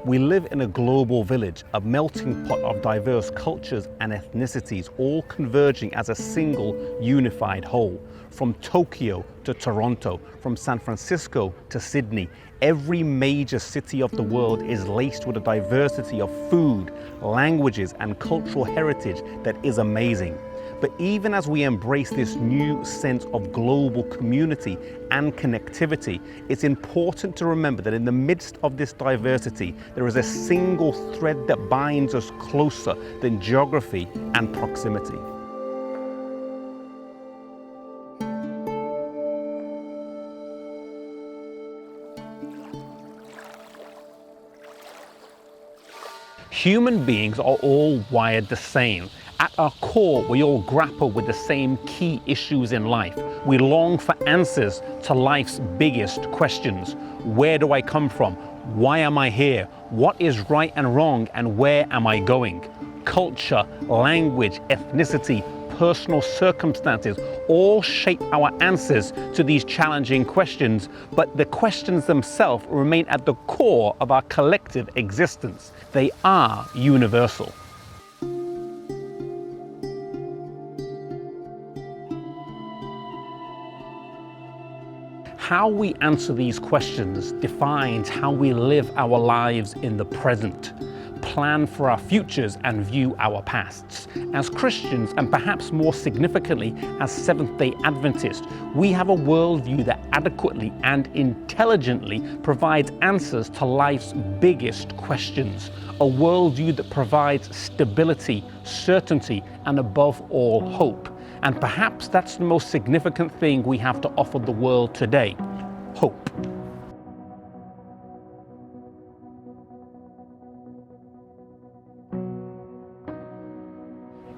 We live in a global village, a melting pot of diverse cultures and ethnicities, all converging as a single unified whole. From Tokyo to Toronto, from San Francisco to Sydney, every major city of the world is laced with a diversity of food, languages, and cultural heritage that is amazing. But even as we embrace this new sense of global community and connectivity, it's important to remember that in the midst of this diversity, there is a single thread that binds us closer than geography and proximity. Human beings are all wired the same. At our core, we all grapple with the same key issues in life. We long for answers to life's biggest questions. Where do I come from? Why am I here? What is right and wrong, and where am I going? Culture, language, ethnicity, personal circumstances all shape our answers to these challenging questions, but the questions themselves remain at the core of our collective existence. They are universal. How we answer these questions defines how we live our lives in the present, plan for our futures, and view our pasts. As Christians, and perhaps more significantly as Seventh-day Adventists, we have a worldview that adequately and intelligently provides answers to life's biggest questions. A worldview that provides stability, certainty, and above all, hope. And perhaps that's the most significant thing we have to offer the world today: hope.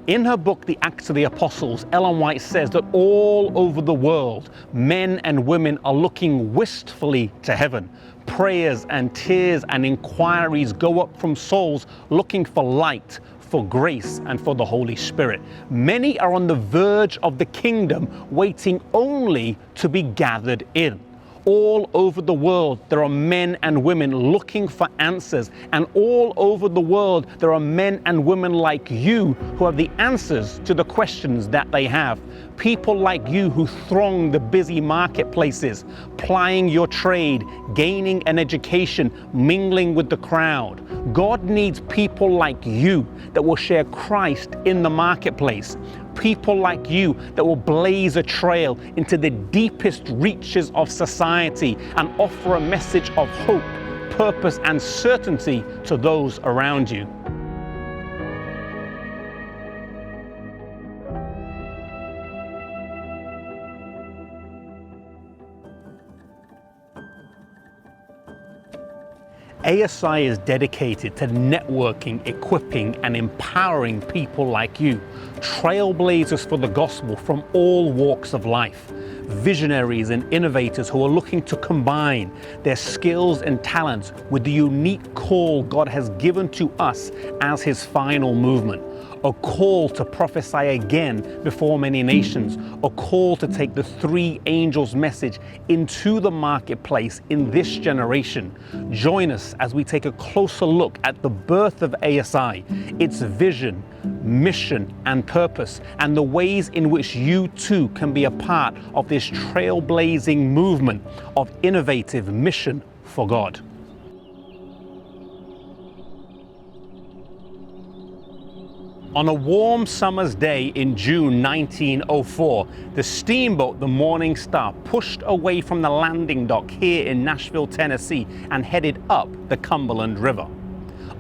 In her book, The Acts of the Apostles, Ellen White says that all over the world, men and women are looking wistfully to heaven. Prayers and tears and inquiries go up from souls looking for light, for grace, and for the Holy Spirit. Many are on the verge of the kingdom, waiting only to be gathered in. All over the world, there are men and women looking for answers, and all over the world, there are men and women like you who have the answers to the questions that they have. People like you who throng the busy marketplaces, plying your trade, gaining an education, mingling with the crowd. God needs people like you that will share Christ in the marketplace. People like you that will blaze a trail into the deepest reaches of society and offer a message of hope, purpose, and certainty to those around you. ASI is dedicated to networking, equipping, and empowering people like you, trailblazers for the gospel from all walks of life, visionaries and innovators who are looking to combine their skills and talents with the unique call God has given to us as His final movement. A call to prophesy again before many nations, a call to take the three angels' message into the marketplace in this generation. Join us as we take a closer look at the birth of ASI, its vision, mission, and purpose, and the ways in which you too can be a part of this trailblazing movement of innovative mission for God. On a warm summer's day in June 1904, the steamboat, the Morning Star, pushed away from the landing dock here in Nashville, Tennessee, and headed up the Cumberland River.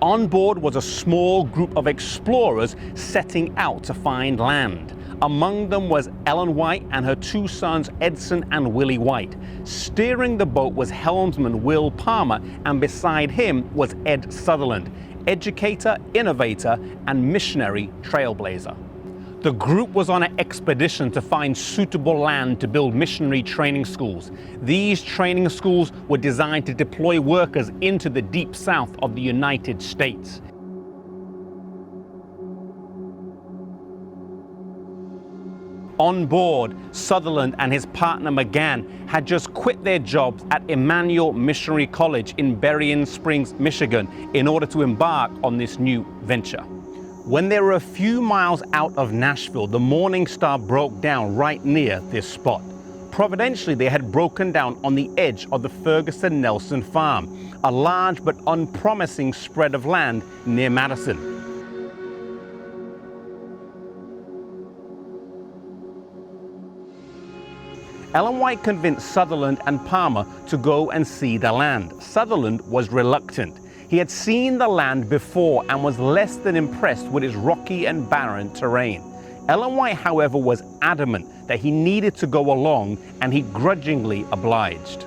On board was a small group of explorers setting out to find land. Among them was Ellen White and her two sons, Edson and Willie White. Steering the boat was helmsman Will Palmer, and beside him was Ed Sutherland, educator, innovator, and missionary trailblazer. The group was on an expedition to find suitable land to build missionary training schools. These training schools were designed to deploy workers into the deep south of the United States. On board, Sutherland and his partner McGann had just quit their jobs at Emmanuel Missionary College in Berrien Springs, Michigan, in order to embark on this new venture. When they were a few miles out of Nashville, the Morning Star broke down right near this spot. Providentially, they had broken down on the edge of the Ferguson-Nelson Farm, a large but unpromising spread of land near Madison. Ellen White convinced Sutherland and Palmer to go and see the land. Sutherland was reluctant. He had seen the land before and was less than impressed with its rocky and barren terrain. Ellen White, however, was adamant that he needed to go along, and he grudgingly obliged.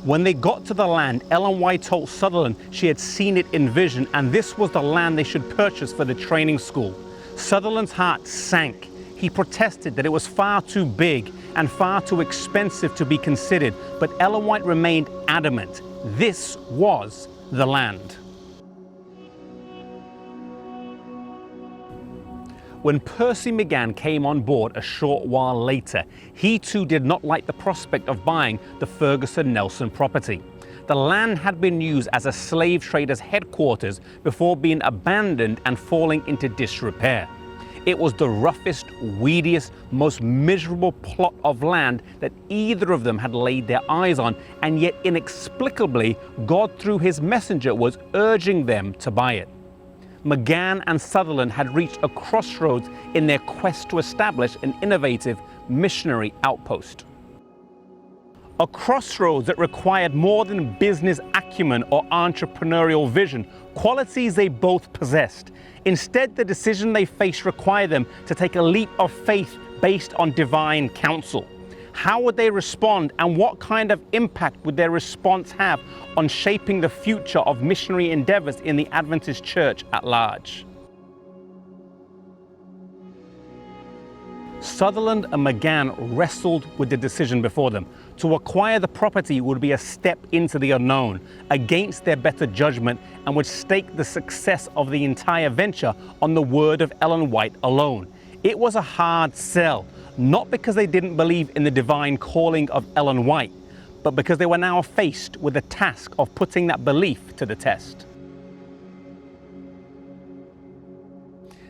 When they got to the land, Ellen White told Sutherland she had seen it in vision, and this was the land they should purchase for the training school. Sutherland's heart sank. He protested that it was far too big and far too expensive to be considered, but Ellen White remained adamant. This was the land. When Percy McGann came on board a short while later, he too did not like the prospect of buying the Ferguson-Nelson property. The land had been used as a slave trader's headquarters before being abandoned and falling into disrepair. It was the roughest, weediest, most miserable plot of land that either of them had laid their eyes on, and yet inexplicably, God through his messenger was urging them to buy it. McGann and Sutherland had reached a crossroads in their quest to establish an innovative missionary outpost. A crossroads that required more than business acumen or entrepreneurial vision, qualities they both possessed. Instead, the decision they faced required them to take a leap of faith based on divine counsel. How would they respond, and what kind of impact would their response have on shaping the future of missionary endeavors in the Adventist Church at large? Sutherland and McGann wrestled with the decision before them. To acquire the property would be a step into the unknown, against their better judgment, and would stake the success of the entire venture on the word of Ellen White alone. It was a hard sell, not because they didn't believe in the divine calling of Ellen White, but because they were now faced with the task of putting that belief to the test.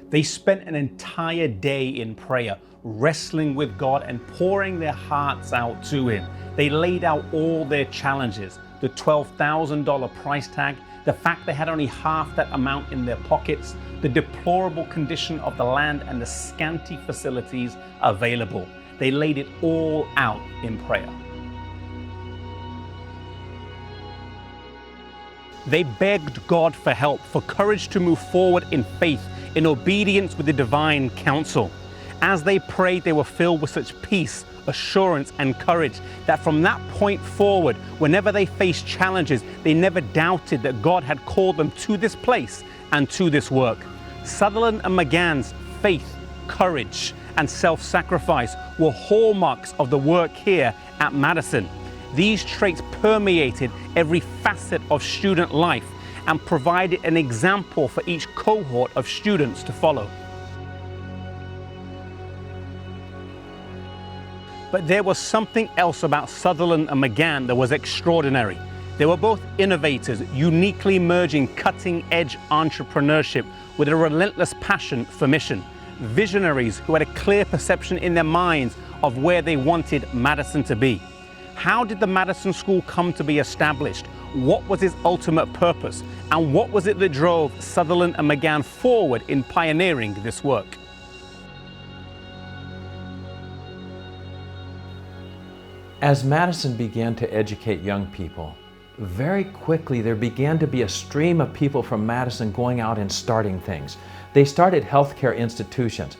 They spent an entire day in prayer, wrestling with God and pouring their hearts out to Him. They laid out all their challenges, the $12,000 price tag, the fact they had only half that amount in their pockets, the deplorable condition of the land and the scanty facilities available. They laid it all out in prayer. They begged God for help, for courage to move forward in faith, in obedience with the divine counsel. As they prayed, they were filled with such peace, assurance, and courage that from that point forward, whenever they faced challenges, they never doubted that God had called them to this place and to this work. Sutherland and McGann's faith, courage, and self-sacrifice were hallmarks of the work here at Madison. These traits permeated every facet of student life and provided an example for each cohort of students to follow. But there was something else about Sutherland and McGann that was extraordinary. They were both innovators, uniquely merging cutting-edge entrepreneurship with a relentless passion for mission. Visionaries who had a clear perception in their minds of where they wanted Madison to be. How did the Madison School come to be established? What was its ultimate purpose? And what was it that drove Sutherland and McGann forward in pioneering this work? As Madison began to educate young people, very quickly there began to be a stream of people from Madison going out and starting things. They started healthcare institutions.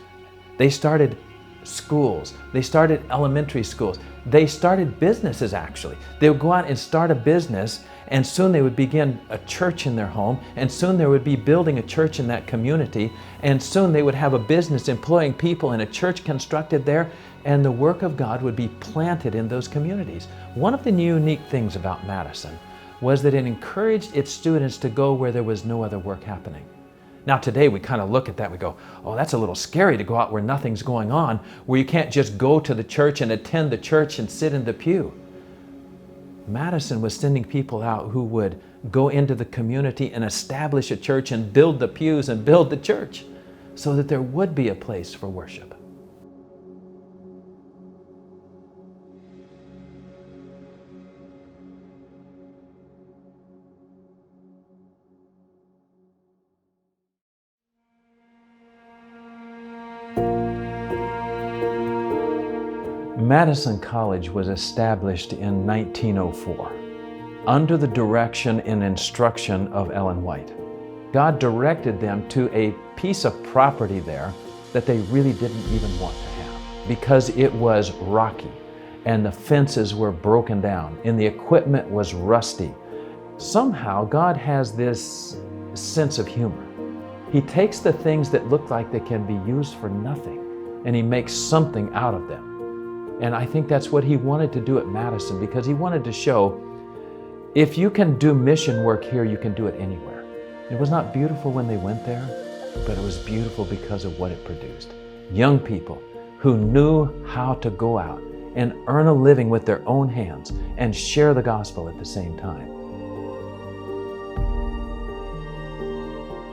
They started schools. They started elementary schools. They started businesses, actually. They would go out and start a business, and soon they would begin a church in their home, and soon they would be building a church in that community, and soon they would have a business employing people and a church constructed there, and the work of God would be planted in those communities. One of the unique things about Madison was that it encouraged its students to go where there was no other work happening. Now today we kind of look at that, we go, oh, that's a little scary to go out where nothing's going on, where you can't just go to the church and attend the church and sit in the pew. Madison was sending people out who would go into the community and establish a church and build the pews and build the church so that there would be a place for worship. Madison College was established in 1904 under the direction and instruction of Ellen White. God directed them to a piece of property there that they really didn't even want to have because it was rocky and the fences were broken down and the equipment was rusty. Somehow God has this sense of humor. He takes the things that look like they can be used for nothing and He makes something out of them. And I think that's what He wanted to do at Madison, because He wanted to show, if you can do mission work here, you can do it anywhere. It was not beautiful when they went there, but it was beautiful because of what it produced. Young people who knew how to go out and earn a living with their own hands and share the gospel at the same time.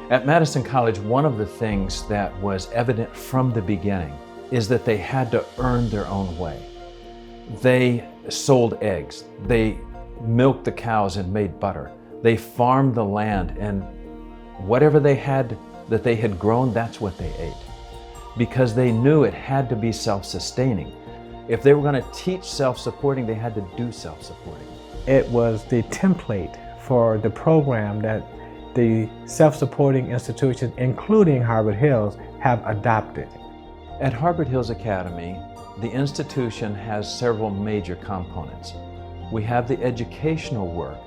At Madison College, one of the things that was evident from the beginning is that they had to earn their own way. They sold eggs, they milked the cows and made butter, they farmed the land, and whatever they had that they had grown, that's what they ate. Because they knew it had to be self-sustaining. If they were going to teach self-supporting, they had to do self-supporting. It was the template for the program that the self-supporting institutions, including Harvard Hills, have adopted. At Harvard Hills Academy, the institution has several major components. We have the educational work,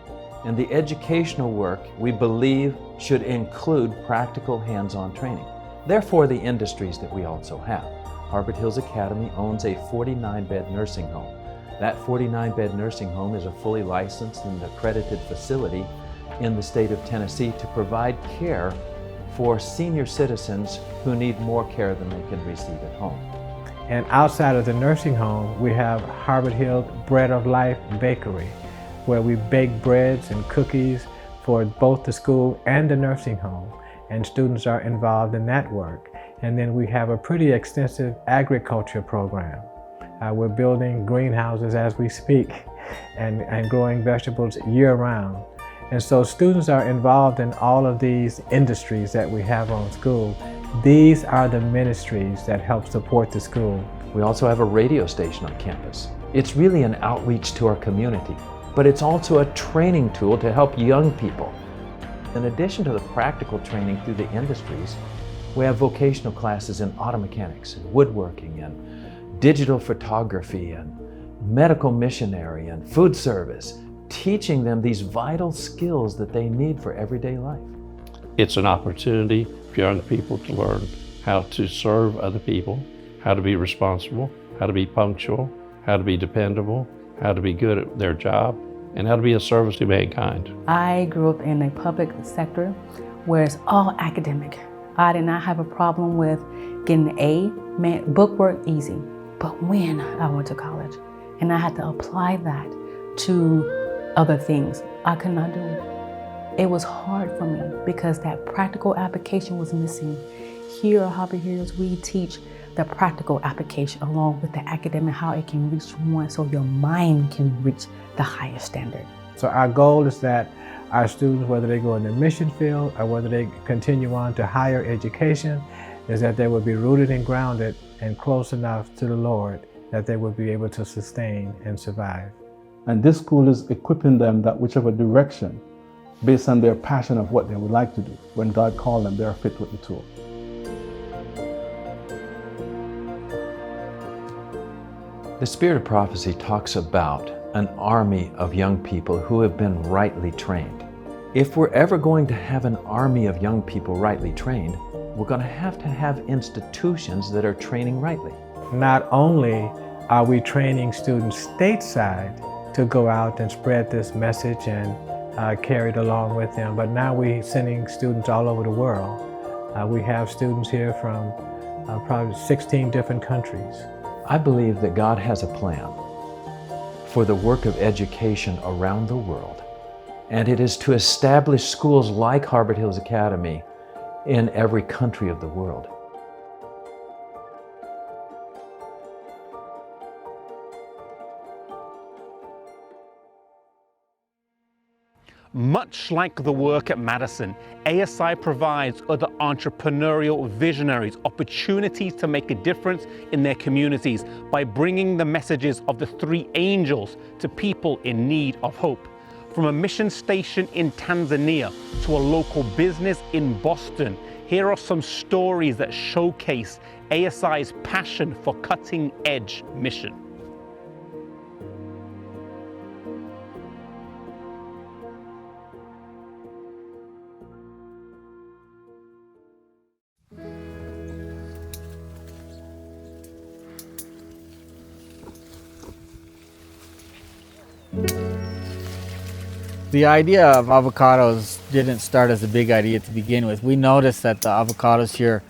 and the educational work, we believe, should include practical hands-on training. Therefore, the industries that we also have. Harvard Hills Academy owns a 49-bed nursing home. That 49-bed nursing home is a fully licensed and accredited facility in the state of Tennessee to provide care for senior citizens who need more care than they can receive at home. And outside of the nursing home, we have Harvard Hills Bread of Life Bakery, where we bake breads and cookies for both the school and the nursing home, and students are involved in that work. And then we have a pretty extensive agriculture program. We're building greenhouses as we speak and growing vegetables year-round. And so students are involved in all of these industries that we have on school. These are the ministries that help support the school. We also have a radio station on campus. It's really an outreach to our community, but it's also a training tool to help young people. In addition to the practical training through the industries, we have vocational classes in auto mechanics, and woodworking, and digital photography, and medical missionary, and food service, teaching them these vital skills that they need for everyday life. It's an opportunity for young people to learn how to serve other people, how to be responsible, how to be punctual, how to be dependable, how to be good at their job, and how to be a service to mankind. I grew up in a public sector where it's all academic. I did not have a problem with getting an A. Book work, easy. But when I went to college and I had to apply that to other things, I could not do it. It was hard for me because that practical application was missing. Here at Harvard Hills, we teach the practical application along with the academic, how it can reach one so your mind can reach the higher standard. So our goal is that our students, whether they go in the mission field or whether they continue on to higher education, is that they will be rooted and grounded and close enough to the Lord that they will be able to sustain and survive. And this school is equipping them that whichever direction, based on their passion of what they would like to do, when God called them, they are fit with the tool. The Spirit of Prophecy talks about an army of young people who have been rightly trained. If we're ever going to have an army of young people rightly trained, we're going to have institutions that are training rightly. Not only are we training students stateside to go out and spread this message and carry it along with them, but now we're sending students all over the world We have students here from probably 16 different countries. I believe that God has a plan for the work of education around the world, and it is to establish schools like Harvard Hills Academy in every country of the world. Much like the work at Madison, ASI provides other entrepreneurial visionaries opportunities to make a difference in their communities by bringing the messages of the three angels to people in need of hope. From a mission station in Tanzania to a local business in Boston, here are some stories that showcase ASI's passion for cutting-edge mission. The idea of avocados didn't start as a big idea to begin with. We noticed that the avocados here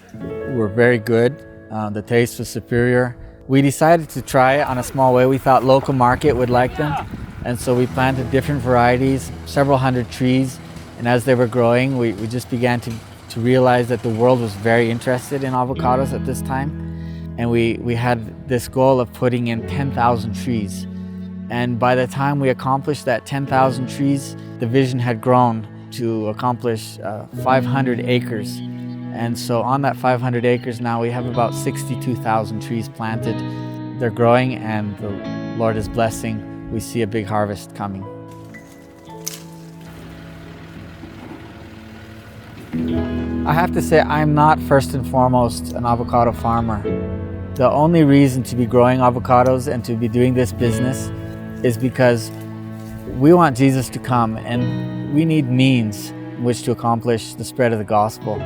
were very good. The taste was superior. We decided to try it on a small way. We thought local market would like them. And so we planted different varieties, several hundred trees. And as they were growing, we just began to realize that the world was very interested in avocados at this time. And we had this goal of putting in 10,000 trees. And by the time we accomplished that 10,000 trees, the vision had grown to accomplish 500 acres. And so on that 500 acres now we have about 62,000 trees planted. They're growing and the Lord is blessing. We see a big harvest coming. I have to say I'm not first and foremost an avocado farmer. The only reason to be growing avocados and to be doing this business is because we want Jesus to come and we need means in which to accomplish the spread of the gospel.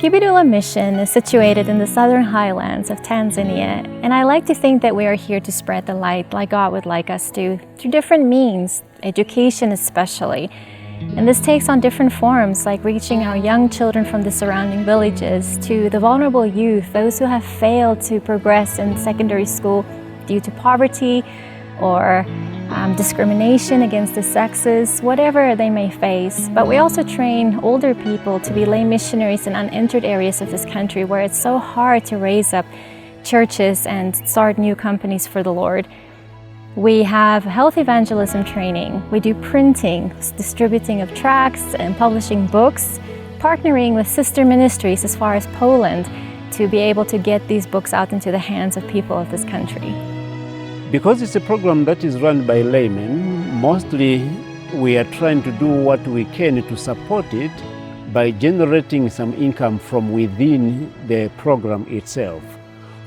Kibidula Mission is situated in the southern highlands of Tanzania, and I like to think that we are here to spread the light like God would like us to, through different means, education especially. And this takes on different forms, like reaching our young children from the surrounding villages to the vulnerable youth, those who have failed to progress in secondary school due to poverty or discrimination against the sexes, whatever they may face. But we also train older people to be lay missionaries in unentered areas of this country where it's so hard to raise up churches and start new companies for the Lord. We have health evangelism training. We do printing, distributing of tracts and publishing books, partnering with sister ministries as far as Poland to be able to get these books out into the hands of people of this country. Because it's a program that is run by laymen, mostly we are trying to do what we can to support it by generating some income from within the program itself.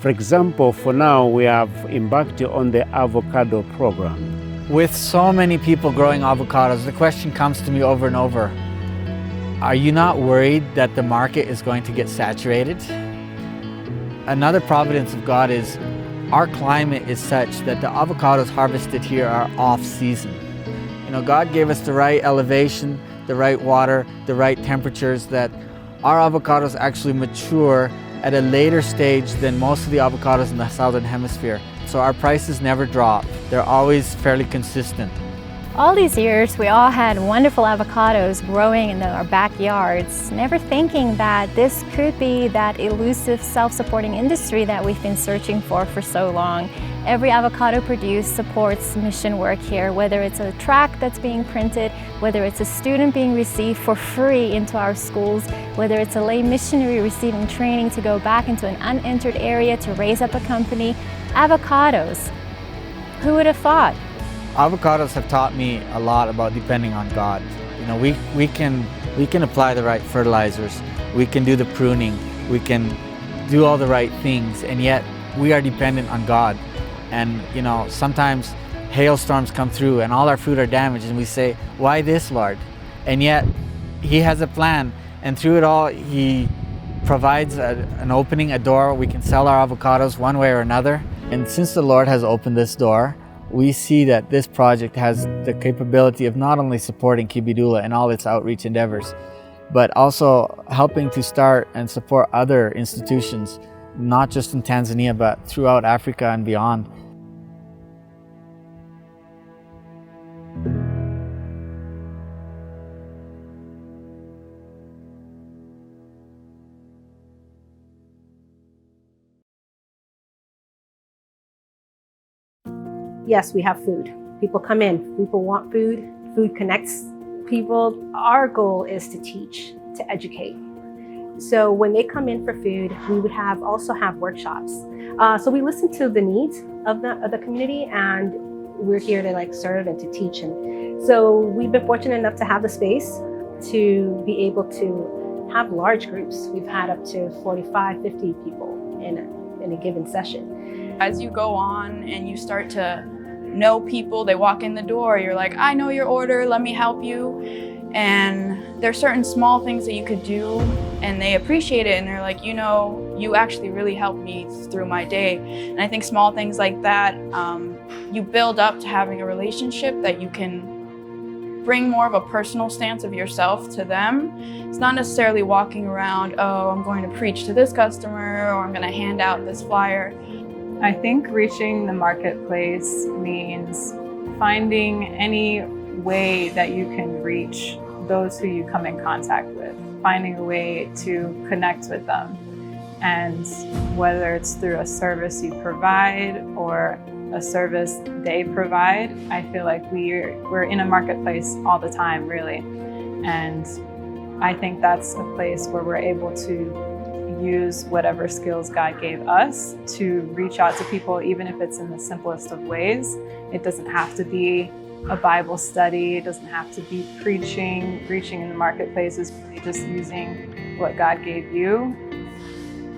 For example, for now we have embarked on the Avocado program. With so many people growing avocados, the question comes to me over and over, are you not worried that the market is going to get saturated? Another providence of God is our climate is such that the avocados harvested here are off-season. You know, God gave us the right elevation, the right water, the right temperatures, that our avocados actually mature at a later stage than most of the avocados in the southern hemisphere. So our prices never drop. They're always fairly consistent. All these years, we all had wonderful avocados growing in our backyards, never thinking that this could be that elusive self-supporting industry that we've been searching for so long. Every avocado produced supports mission work here, whether it's a tract that's being printed, whether it's a student being received for free into our schools, whether it's a lay missionary receiving training to go back into an unentered area to raise up a company. Avocados. Who would have thought? Avocados have taught me a lot about depending on God. You know, we can apply the right fertilizers, we can do the pruning, we can do all the right things, and yet we are dependent on God. And you know, sometimes hailstorms come through and all our fruit are damaged and we say, why this, Lord? And yet He has a plan, and through it all He provides an opening, a door. We can sell our avocados one way or another. And since the Lord has opened this door, we see that this project has the capability of not only supporting Kibidula and all its outreach endeavors, but also helping to start and support other institutions, not just in Tanzania, but throughout Africa and beyond. Yes, we have food. People come in, people want food. Food connects people. Our goal is to teach, to educate. So when they come in for food, we would also have workshops. So we listen to the needs of the community, and we're here to serve and to teach. And so we've been fortunate enough to have the space to be able to have large groups. We've had up to 45, 50 people in a given session. As you go on and you start to know people, they walk in the door, you're like, I know your order, let me help you. And there's certain small things that you could do and they appreciate it, and they're like, you actually really helped me through my day. And I think small things like that, you build up to having a relationship that you can bring more of a personal stance of yourself to them. It's not necessarily walking around, oh, I'm going to preach to this customer or I'm going to hand out this flyer. I think reaching the marketplace means finding any way that you can reach those who you come in contact with, finding a way to connect with them. And whether it's through a service you provide or a service they provide, I feel like we're in a marketplace all the time, really. And I think that's a place where we're able to use whatever skills God gave us to reach out to people, even if it's in the simplest of ways. It doesn't have to be a Bible study, it doesn't have to be preaching. Reaching in the marketplace is really just using what God gave you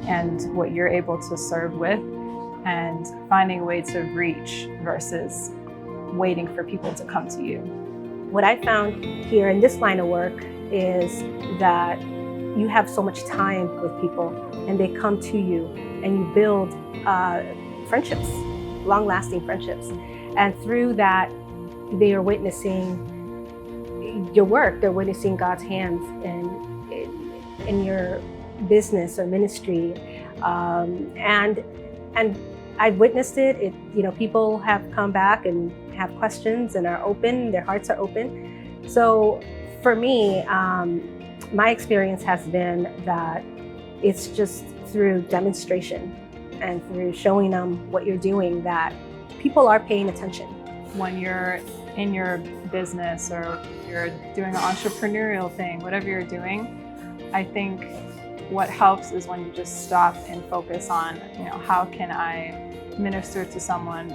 and what you're able to serve with, and finding a way to reach versus waiting for people to come to you. What I found here in this line of work is that you have so much time with people and they come to you and you build friendships, long-lasting friendships. And through that, they are witnessing your work. They're witnessing God's hands in your business or ministry. And I've witnessed it. People have come back and have questions and are open, their hearts are open. So for me, my experience has been that it's just through demonstration and through showing them what you're doing that people are paying attention. When you're in your business or you're doing an entrepreneurial thing, whatever you're doing, I think what helps is when you just stop and focus on, how can I minister to someone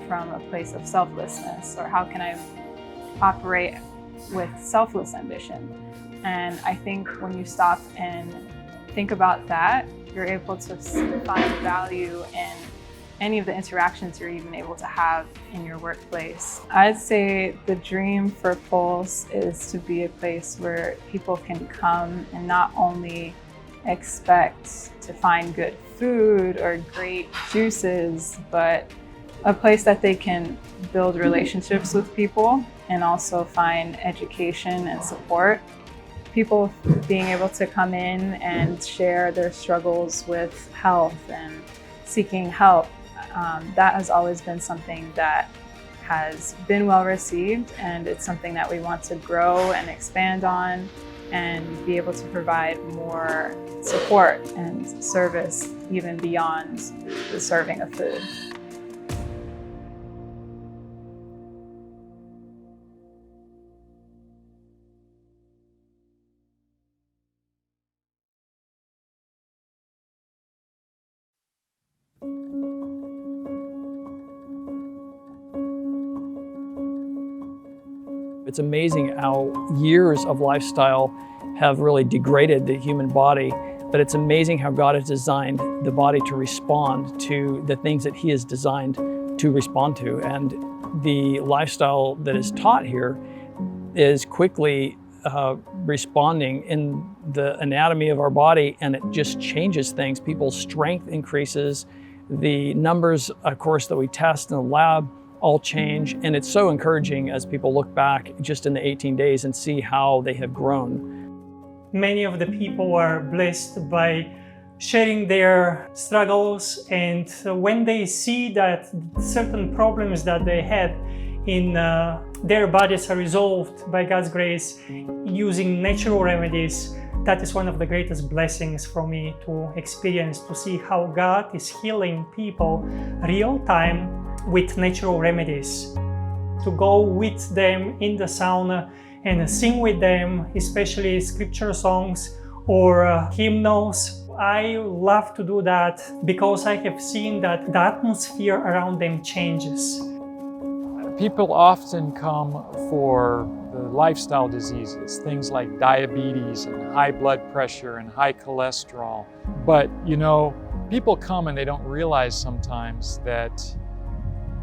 from a place of selflessness, or how can I operate with selfless ambition? And I think when you stop and think about that, you're able to find value in any of the interactions you're even able to have in your workplace. I'd say the dream for Pulse is to be a place where people can come and not only expect to find good food or great juices, but a place that they can build relationships with people and also find education and support. People being able to come in and share their struggles with health and seeking help. That has always been something that has been well received, and it's something that we want to grow and expand on and be able to provide more support and service even beyond the serving of food. It's amazing how years of lifestyle have really degraded the human body, but it's amazing how God has designed the body to respond to the things that He has designed to respond to. And the lifestyle that is taught here is quickly responding in the anatomy of our body, and it just changes things. People's strength increases. The numbers, of course, that we test in the lab all change, and it's so encouraging as people look back just in the 18 days and see how they have grown. Many of the people are blessed by sharing their struggles, and when they see that certain problems that they had in their bodies are resolved by God's grace using natural remedies, that is one of the greatest blessings for me to experience, to see how God is healing people real time with natural remedies. To go with them in the sauna and sing with them, especially scripture songs or hymnals. I love to do that because I have seen that the atmosphere around them changes. People often come for the lifestyle diseases, things like diabetes and high blood pressure and high cholesterol. But you know, people come and they don't realize sometimes that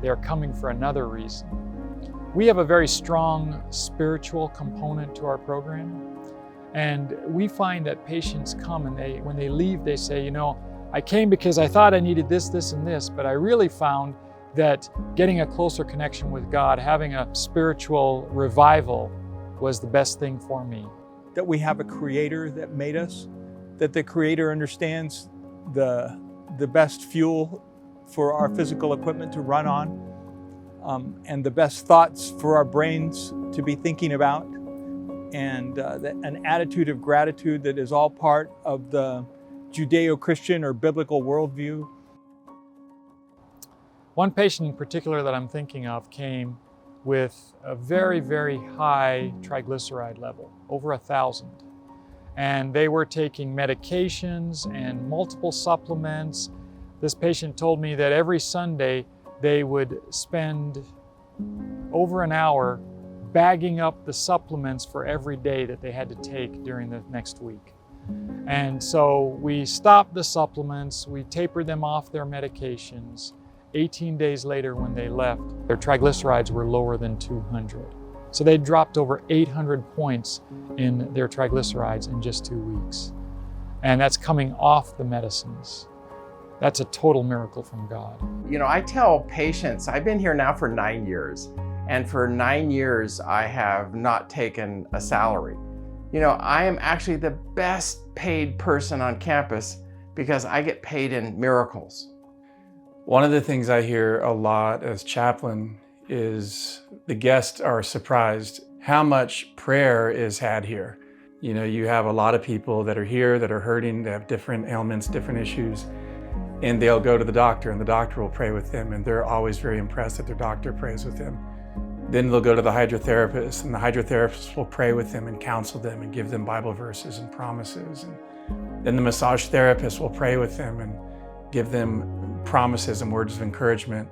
they're coming for another reason. We have a very strong spiritual component to our program. And we find that patients come and when they leave, they say, you know, I came because I thought I needed this, this, and this, but I really found that getting a closer connection with God, having a spiritual revival was the best thing for me. That we have a creator that made us, that the creator understands the best fuel for our physical equipment to run on, and the best thoughts for our brains to be thinking about, and an attitude of gratitude that is all part of the Judeo-Christian or biblical worldview. One patient in particular that I'm thinking of came with a very, very high triglyceride level, over 1,000. And they were taking medications and multiple supplements. This patient told me that every Sunday they would spend over an hour bagging up the supplements for every day that they had to take during the next week. And so we stopped the supplements, we tapered them off their medications. 18 days later when they left, their triglycerides were lower than 200. So they dropped over 800 points in their triglycerides in just 2 weeks. And that's coming off the medicines. That's a total miracle from God. You know, I tell patients, I've been here now for 9 years, and for 9 years I have not taken a salary. You know, I am actually the best paid person on campus because I get paid in miracles. One of the things I hear a lot as chaplain is the guests are surprised how much prayer is had here. You know, you have a lot of people that are here that are hurting, they have different ailments, different issues, and they'll go to the doctor and the doctor will pray with them, and they're always very impressed that their doctor prays with them. Then they'll go to the hydrotherapist, and the hydrotherapist will pray with them and counsel them and give them Bible verses and promises. And then the massage therapist will pray with them and give them promises and words of encouragement.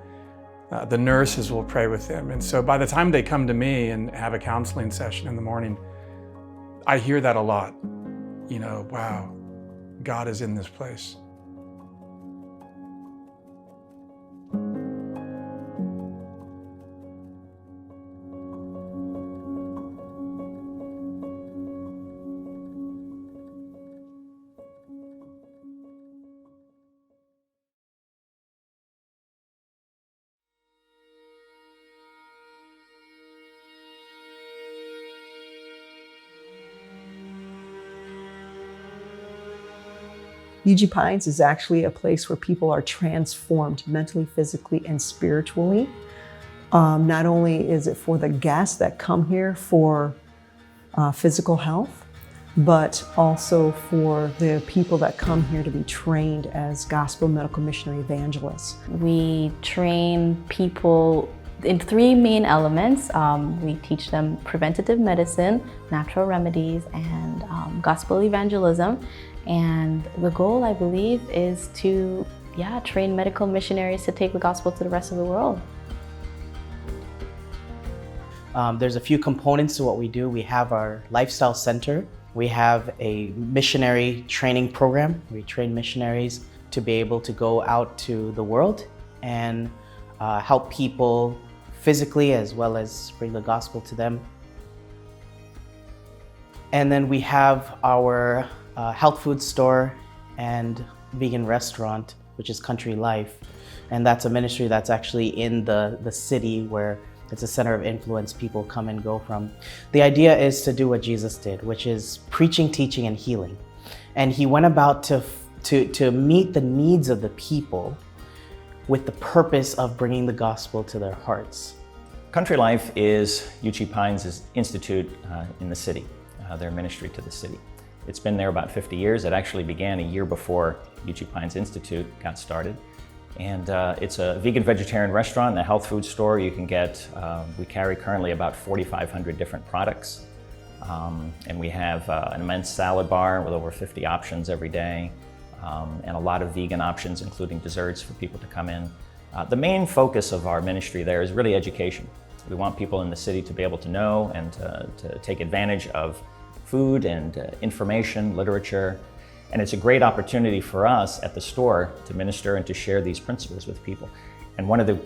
The nurses will pray with them. And so by the time they come to me and have a counseling session in the morning, I hear that a lot. You know, wow, God is in this place. UG Pines is actually a place where people are transformed mentally, physically, and spiritually. Not only is it for the guests that come here for physical health, but also for the people that come here to be trained as gospel medical missionary evangelists. We train people in 3 main elements. We teach them preventative medicine, natural remedies, and gospel evangelism. And the goal, I believe, is to train medical missionaries to take the gospel to the rest of the world. There's a few components to what we do. We have our lifestyle center. We have a missionary training program. We train missionaries to be able to go out to the world and help people physically as well as bring the gospel to them. And then we have our health food store and vegan restaurant, which is Country Life. And that's a ministry that's actually in the city where It's a center of influence people come and go from. The idea is to do what Jesus did, which is preaching, teaching, and healing. And he went about to meet the needs of the people with the purpose of bringing the gospel to their hearts. Country Life is Yucca Pines' institute in the city, their ministry to the city. It's been there about 50 years. It actually began a year before Yucca Pines Institute got started. And it's a vegan-vegetarian restaurant and a health food store. You can get, we carry currently about 4,500 different products. And we have an immense salad bar with over 50 options every day, and a lot of vegan options, including desserts for people to come in. The main focus of our ministry there is really education. We want people in the city to be able to know and to take advantage of food and information, literature. And it's a great opportunity for us at the store to minister and to share these principles with people. And one of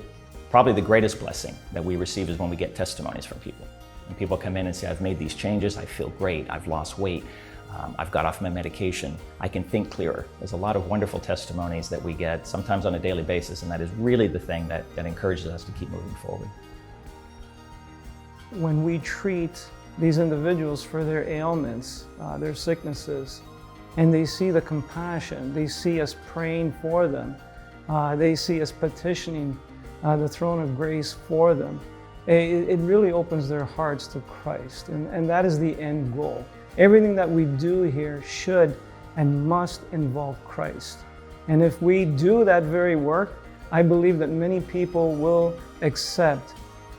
probably the greatest blessing that we receive is when we get testimonies from people. When people come in and say, I've made these changes, I feel great, I've lost weight, I've got off my medication, I can think clearer. There's a lot of wonderful testimonies that we get, sometimes on a daily basis, and that is really the thing that encourages us to keep moving forward. When we treat these individuals for their ailments, their sicknesses, and they see the compassion, they see us praying for them, they see us petitioning the throne of grace for them, it really opens their hearts to Christ, and that is the end goal. Everything that we do here should and must involve Christ. And if we do that very work, I believe that many people will accept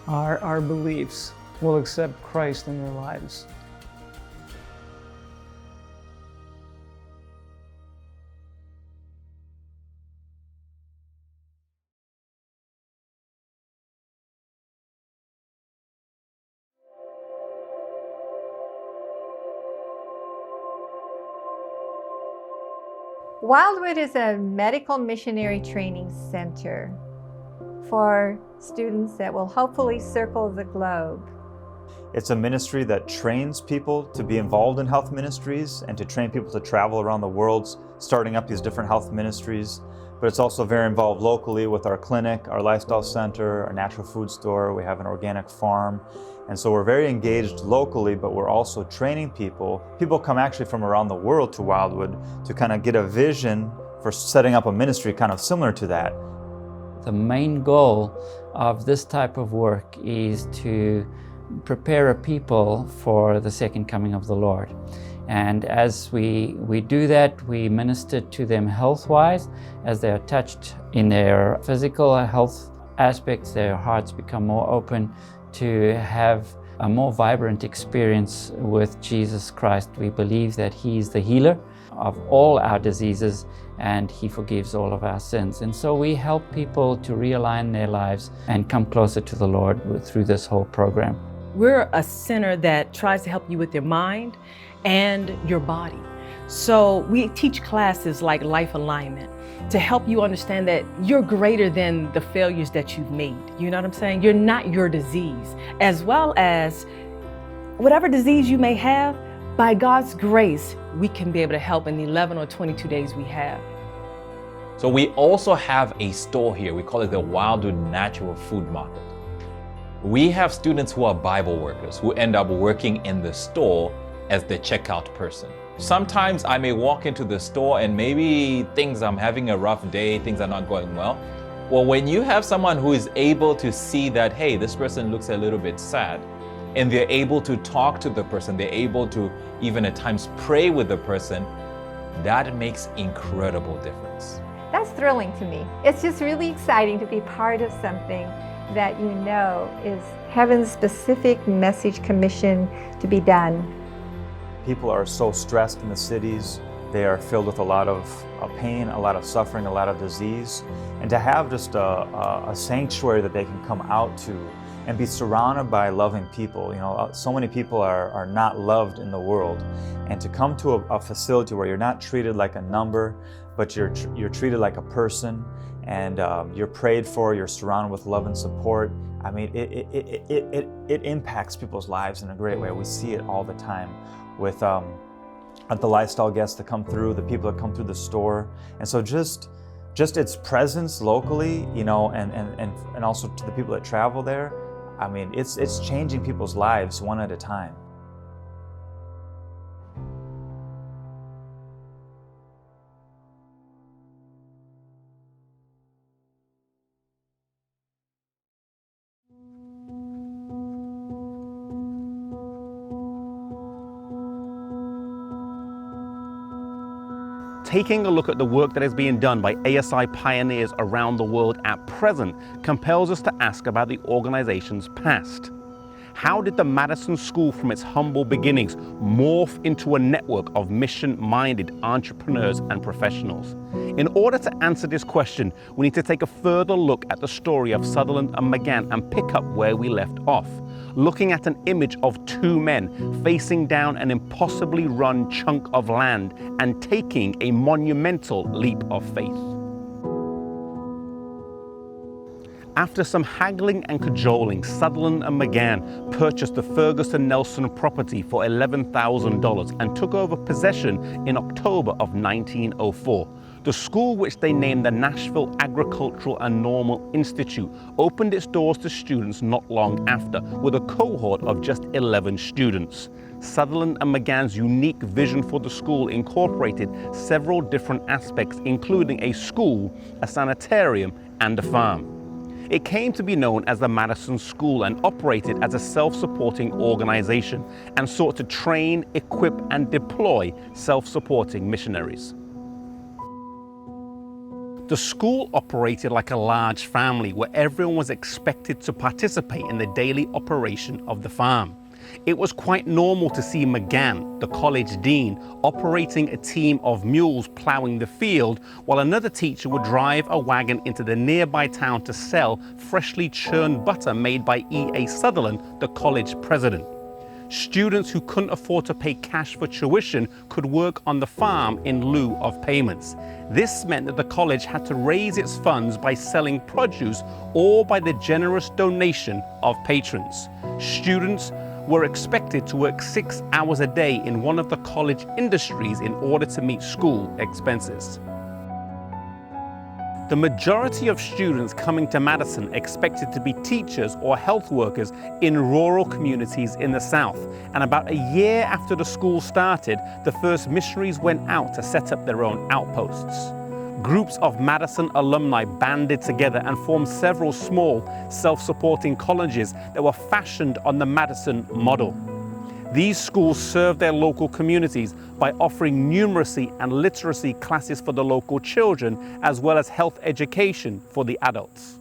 our beliefs, will accept Christ in their lives. Wildwood is a medical missionary training center for students that will hopefully circle the globe. It's a ministry that trains people to be involved in health ministries and to train people to travel around the world, starting up these different health ministries. But it's also very involved locally with our clinic, our lifestyle center, our natural food store. We have an organic farm. And so we're very engaged locally, but we're also training people. People come actually from around the world to Wildwood to kind of get a vision for setting up a ministry kind of similar to that. The main goal of this type of work is to prepare a people for the second coming of the Lord. And as we do that, we minister to them health-wise. As they are touched in their physical health aspects, their hearts become more open to have a more vibrant experience with Jesus Christ. We believe that He is the healer of all our diseases and He forgives all of our sins. And so we help people to realign their lives and come closer to the Lord through this whole program. We're a center that tries to help you with your mind and your body. So we teach classes like life alignment to help you understand that you're greater than the failures that you've made. You know what I'm saying? You're not your disease, as well as whatever disease you may have, by God's grace, we can be able to help in the 11 or 22 days we have. So we also have a store here. We call it the Wildwood Natural Food Market. We have students who are Bible workers who end up working in the store as the checkout person. Sometimes I may walk into the store and maybe I'm having a rough day, things are not going well. Well, when you have someone who is able to see that, hey, this person looks a little bit sad, and they're able to talk to the person, they're able to even at times pray with the person, that makes incredible difference. That's thrilling to me. It's just really exciting to be part of something that you know is heaven's specific message commission to be done. People are so stressed in the cities. They are filled with a lot of pain, a lot of suffering, a lot of disease. And to have just a sanctuary that they can come out to and be surrounded by loving people. You know, so many people are not loved in the world. And to come to a facility where you're not treated like a number, but you're treated like a person, and you're prayed for, you're surrounded with love and support. I mean, it impacts people's lives in a great way. We see it all the time with the lifestyle guests that come through, the people that come through the store. And so just its presence locally, you know, and also to the people that travel there, I mean, it's changing people's lives one at a time. Taking a look at the work that is being done by ASI pioneers around the world at present compels us to ask about the organization's past. How did the Madison School from its humble beginnings morph into a network of mission-minded entrepreneurs and professionals? In order to answer this question, we need to take a further look at the story of Sutherland and McGann and pick up where we left off, looking at an image of two men facing down an impossibly run chunk of land and taking a monumental leap of faith. After some haggling and cajoling, Sutherland and McGann purchased the Ferguson Nelson property for $11,000 and took over possession in October of 1904. The school, which they named the Nashville Agricultural and Normal Institute, opened its doors to students not long after, with a cohort of just 11 students. Sutherland and McGann's unique vision for the school incorporated several different aspects, including a school, a sanitarium, and a farm. It came to be known as the Madison School and operated as a self-supporting organization and sought to train, equip, and deploy self-supporting missionaries. The school operated like a large family where everyone was expected to participate in the daily operation of the farm. It was quite normal to see McGann, the college dean, operating a team of mules plowing the field, while another teacher would drive a wagon into the nearby town to sell freshly churned butter made by E.A. Sutherland, the college president. Students who couldn't afford to pay cash for tuition could work on the farm in lieu of payments. This meant that the college had to raise its funds by selling produce or by the generous donation of patrons. Students were expected to work 6 hours a day in one of the college industries in order to meet school expenses. The majority of students coming to Madison expected to be teachers or health workers in rural communities in the South. And about a year after the school started, the first missionaries went out to set up their own outposts. Groups of Madison alumni banded together and formed several small, self-supporting colleges that were fashioned on the Madison model. These schools served their local communities by offering numeracy and literacy classes for the local children, as well as health education for the adults.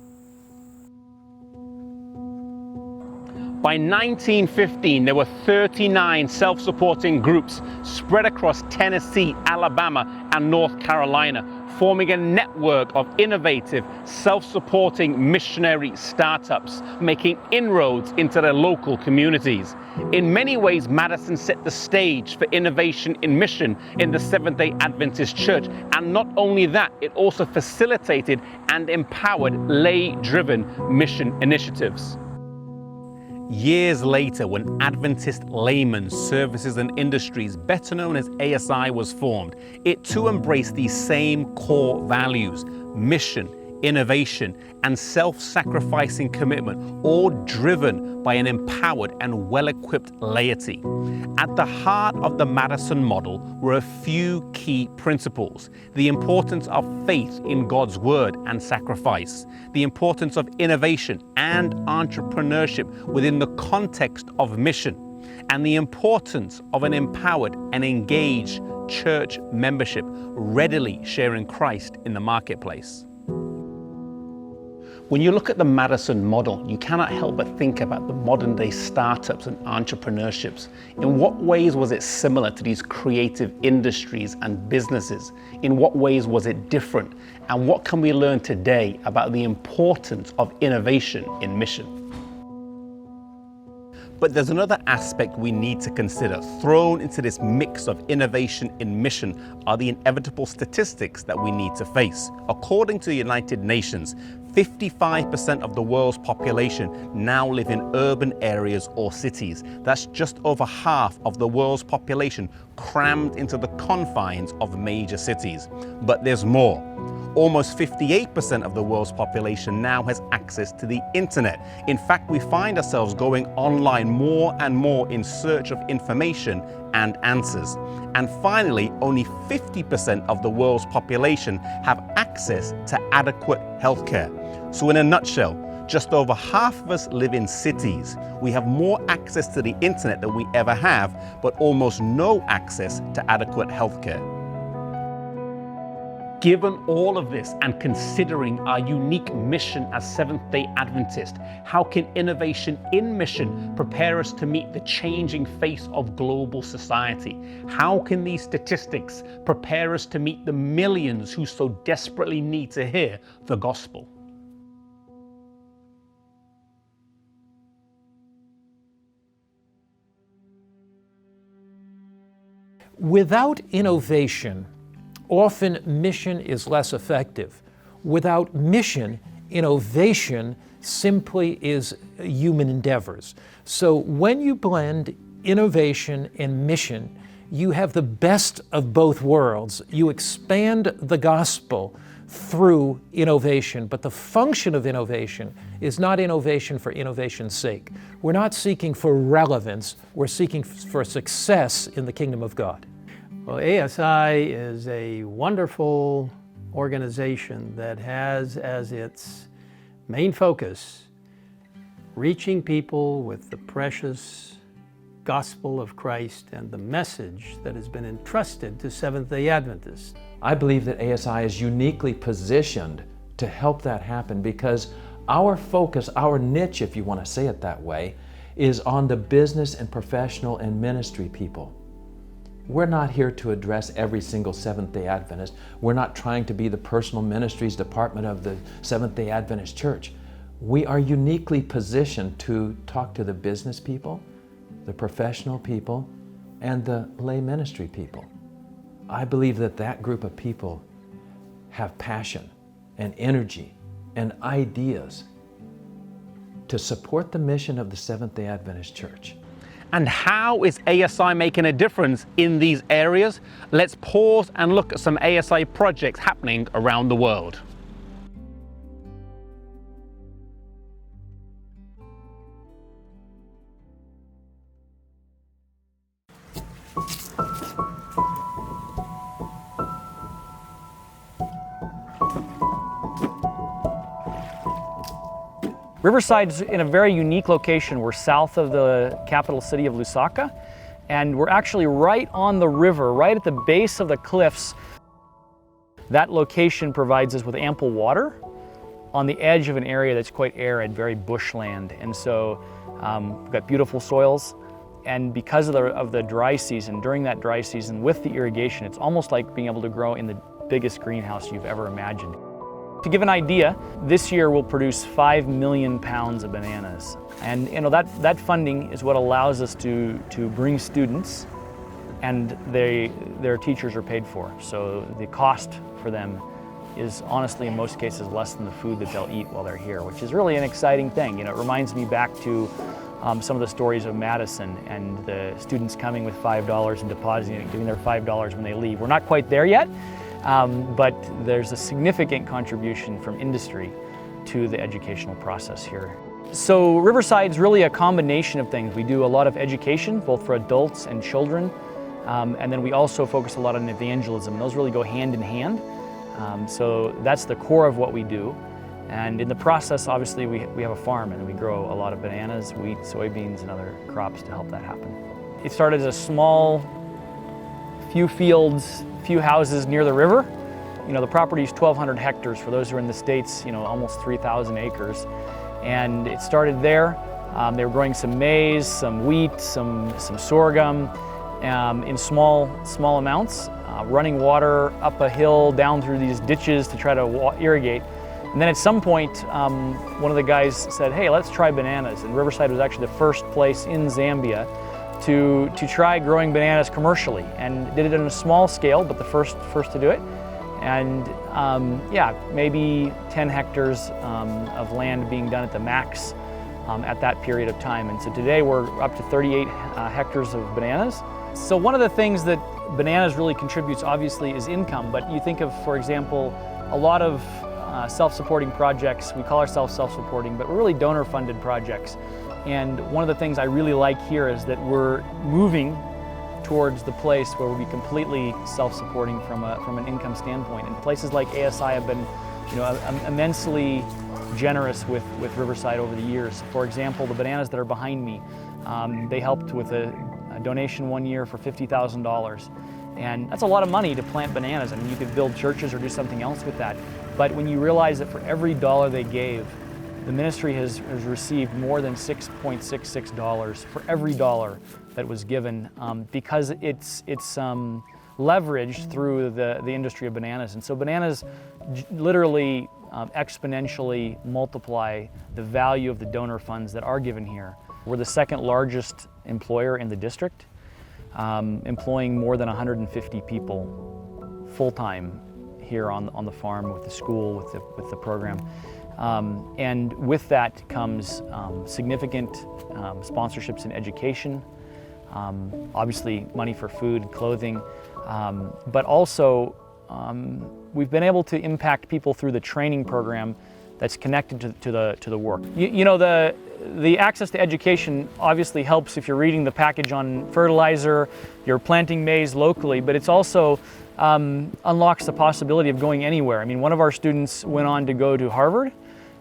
By 1915, there were 39 self-supporting groups spread across Tennessee, Alabama, and North Carolina, forming a network of innovative, self-supporting missionary startups, making inroads into their local communities. In many ways, Madison set the stage for innovation in mission in the Seventh-day Adventist Church. And not only that, it also facilitated and empowered lay-driven mission initiatives. Years later, when Adventist Laymen's Services and Industries, better known as ASI, was formed, it too embraced these same core values: mission, innovation, and self-sacrificing commitment, all driven by an empowered and well-equipped laity. At the heart of the Madison model were a few key principles: the importance of faith in God's word and sacrifice, the importance of innovation and entrepreneurship within the context of mission, and the importance of an empowered and engaged church membership readily sharing Christ in the marketplace. When you look at the Madison model, you cannot help but think about the modern day startups and entrepreneurships. In what ways was it similar to these creative industries and businesses? In what ways was it different? And what can we learn today about the importance of innovation in mission? But there's another aspect we need to consider. Thrown into this mix of innovation in mission are the inevitable statistics that we need to face. According to the United Nations, 55% of the world's population now live in urban areas or cities. That's just over half of the world's population crammed into the confines of major cities. But there's more. Almost 58% of the world's population now has access to the internet. In fact, we find ourselves going online more and more in search of information and answers. And finally, only 50% of the world's population have access to adequate healthcare. So in a nutshell, just over half of us live in cities. We have more access to the internet than we ever have, but almost no access to adequate healthcare. Given all of this and considering our unique mission as Seventh-day Adventists, how can innovation in mission prepare us to meet the changing face of global society? How can these statistics prepare us to meet the millions who so desperately need to hear the gospel? Without innovation, often mission is less effective. Without mission, innovation simply is human endeavors. So when you blend innovation and mission, you have the best of both worlds. You expand the gospel through innovation, but the function of innovation is not innovation for innovation's sake. We're not seeking for relevance, we're seeking for success in the kingdom of God. Well, ASI is a wonderful organization that has as its main focus reaching people with the precious gospel of Christ and the message that has been entrusted to Seventh-day Adventists. I believe that ASI is uniquely positioned to help that happen because our focus, our niche, if you want to say it that way, is on the business and professional and ministry people. We're not here to address every single Seventh-day Adventist. We're not trying to be the personal ministries department of the Seventh-day Adventist Church. We are uniquely positioned to talk to the business people, the professional people, and the lay ministry people. I believe that that group of people have passion and energy and ideas to support the mission of the Seventh-day Adventist Church. And how is ASI making a difference in these areas? Let's pause and look at some ASI projects happening around the world. Riverside's in a very unique location. We're south of the capital city of Lusaka, and we're actually right on the river, right at the base of the cliffs. That location provides us with ample water on the edge of an area that's quite arid, very bushland. And so we've got beautiful soils. And because of the dry season, during that dry season with the irrigation, it's almost like being able to grow in the biggest greenhouse you've ever imagined. To give an idea, this year we'll produce 5 million pounds of bananas. And that funding is what allows us to bring students, and their teachers are paid for. So the cost for them is honestly in most cases less than the food that they'll eat while they're here, which is really an exciting thing. It reminds me back to some of the stories of Madison and the students coming with $5 and depositing it, giving their $5 when they leave. We're not quite there yet. But there's a significant contribution from industry to the educational process here. So Riverside's really a combination of things. We do a lot of education, both for adults and children, and then we also focus a lot on evangelism. Those really go hand in hand. So that's the core of what we do. And in the process, obviously, we have a farm and we grow a lot of bananas, wheat, soybeans, and other crops to help that happen. It started as a small, few fields, few houses near the river. The property is 1,200 hectares. For those who are in the States, almost 3,000 acres. And it started there. They were growing some maize, some wheat, some sorghum in small amounts, running water up a hill, down through these ditches to try to irrigate. And then at some point, one of the guys said, hey, let's try bananas. And Riverside was actually the first place in Zambia to try growing bananas commercially, and did it on a small scale, but the first to do it. And maybe 10 hectares of land being done at the max at that period of time. And so today we're up to 38 hectares of bananas. So one of the things that bananas really contributes obviously is income, but you think of, for example, a lot of self-supporting projects. We call ourselves self-supporting, but we're really donor-funded projects. And one of the things I really like here is that we're moving towards the place where we'll be completely self-supporting from an income standpoint. And places like ASI have been, immensely generous with Riverside over the years. For example, the bananas that are behind me, they helped with a donation one year for $50,000. And that's a lot of money to plant bananas. I mean, you could build churches or do something else with that. But when you realize that for every dollar they gave, the ministry has received more than $6.66 for every dollar that was given, because it's leveraged through the industry of bananas. And so bananas literally exponentially multiply the value of the donor funds that are given here. We're the second largest employer in the district, employing more than 150 people full-time here on the farm, with the school, with the program. And with that comes significant sponsorships in education, obviously money for food, clothing, but also we've been able to impact people through the training program that's connected to the work. The access to education obviously helps if you're reading the package on fertilizer, you're planting maize locally, but it's also unlocks the possibility of going anywhere. I mean, one of our students went on to go to Harvard,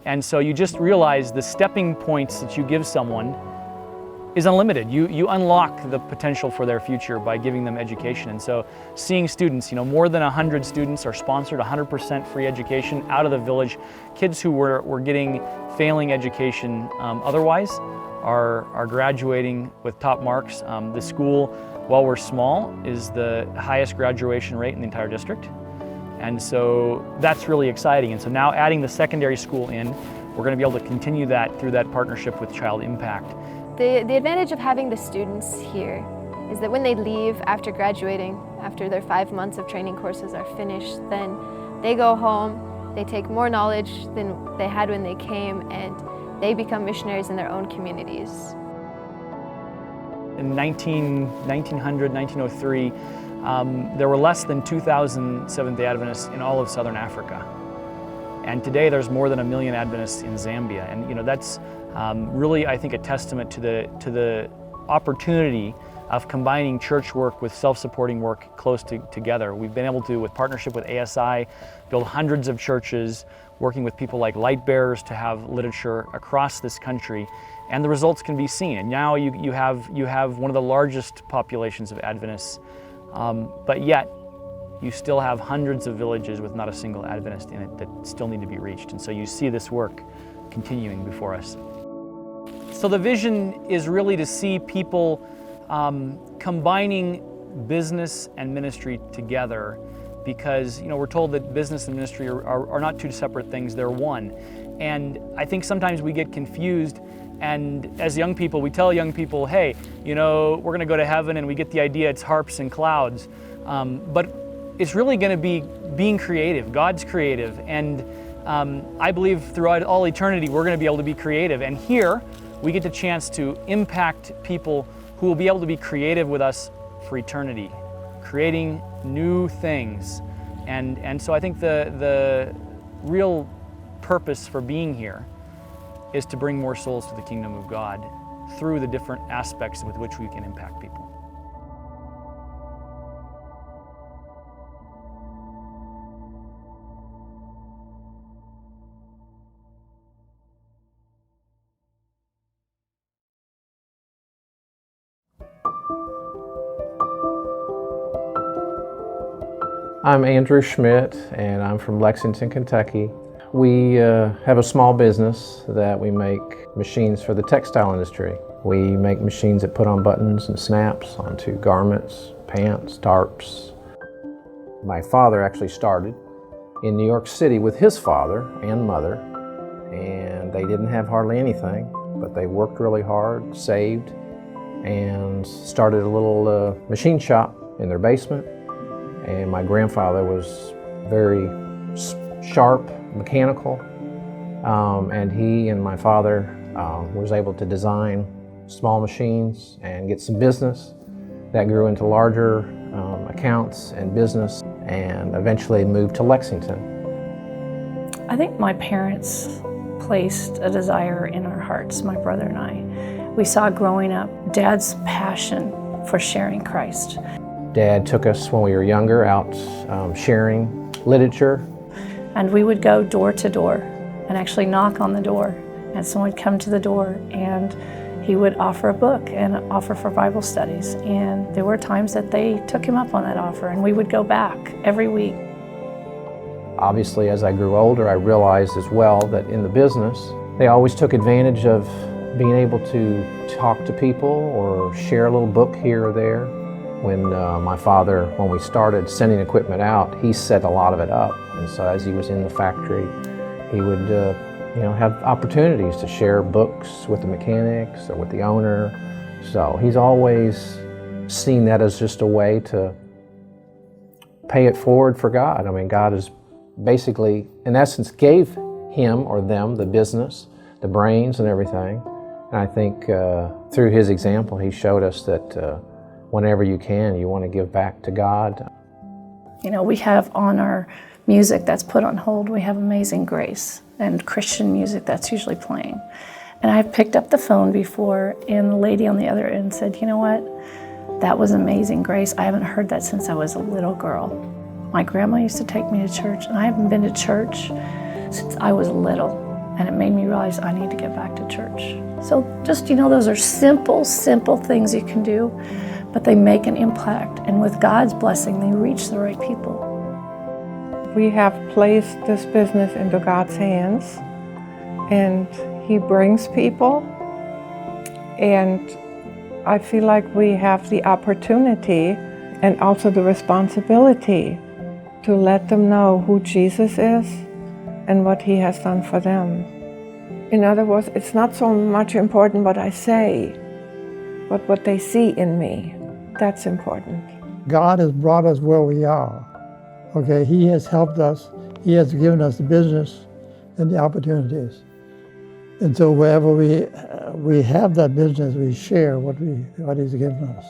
and so you just realize the stepping points that you give someone is unlimited. You unlock the potential for their future by giving them education. And so seeing students, more than 100 students are sponsored, 100% free education out of the village. Kids who were getting failing education otherwise are graduating with top marks. The school, while we're small, is the highest graduation rate in the entire district. And so that's really exciting. And so now adding the secondary school in, we're going to be able to continue that through that partnership with Child Impact. The advantage of having the students here is that when they leave after graduating, after their 5 months of training courses are finished, then they go home, they take more knowledge than they had when they came, and they become missionaries in their own communities. In 1900, 1903, there were less than 2,000 Seventh-day Adventists in all of Southern Africa. And today there's more than 1 million Adventists in Zambia. And that's really, I think, a testament to the opportunity of combining church work with self-supporting work close together. We've been able to, with partnership with ASI, build hundreds of churches, working with people like light bearers to have literature across this country, and the results can be seen. And now you have one of the largest populations of Adventists, but yet you still have hundreds of villages with not a single Adventist in it that still need to be reached. And so you see this work continuing before us. So the vision is really to see people combining business and ministry together, because we're told that business and ministry are not two separate things, they're one. And I think sometimes we get confused, and as young people, we tell young people, hey, we're going to go to heaven, and we get the idea it's harps and clouds. But it's really going to be being creative. God's creative, and I believe throughout all eternity we're going to be able to be creative. And here we get the chance to impact people who will be able to be creative with us for eternity, creating new things. And so I think the real purpose for being here is to bring more souls to the kingdom of God through the different aspects with which we can impact people. I'm Andrew Schmidt, and I'm from Lexington, Kentucky. We have a small business that we make machines for the textile industry. We make machines that put on buttons and snaps onto garments, pants, tarps. My father actually started in New York City with his father and mother, and they didn't have hardly anything, but they worked really hard, saved, and started a little machine shop in their basement. And my grandfather was very sharp, mechanical, and he and my father was able to design small machines and get some business that grew into larger accounts and business, and eventually moved to Lexington. I think my parents placed a desire in our hearts, my brother and I. We saw growing up Dad's passion for sharing Christ. Dad took us when we were younger out sharing literature. And we would go door to door and actually knock on the door. And someone would come to the door and he would offer a book and offer for Bible studies. And there were times that they took him up on that offer and we would go back every week. Obviously, as I grew older, I realized as well that in the business, they always took advantage of being able to talk to people or share a little book here or there. When my father, when we started sending equipment out, he set a lot of it up. And so as he was in the factory, he would have opportunities to share books with the mechanics or with the owner. So he's always seen that as just a way to pay it forward for God. I mean, God is basically, in essence, gave him or them the business, the brains and everything. And I think through his example, he showed us that whenever you can, you want to give back to God. You know, we have on our music that's put on hold, we have Amazing Grace and Christian music that's usually playing. And I've picked up the phone before and the lady on the other end said, you know what, that was Amazing Grace. I haven't heard that since I was a little girl. My grandma used to take me to church and I haven't been to church since I was little. And it made me realize I need to get back to church. So just, those are simple things you can do, but they make an impact. And with God's blessing, they reach the right people. We have placed this business into God's hands, and He brings people. And I feel like we have the opportunity and also the responsibility to let them know who Jesus is and what He has done for them. In other words, it's not so much important what I say, but what they see in me. That's important. God has brought us where we are. Okay, He has helped us. He has given us the business and the opportunities. And so wherever we have that business, we share what He's given us.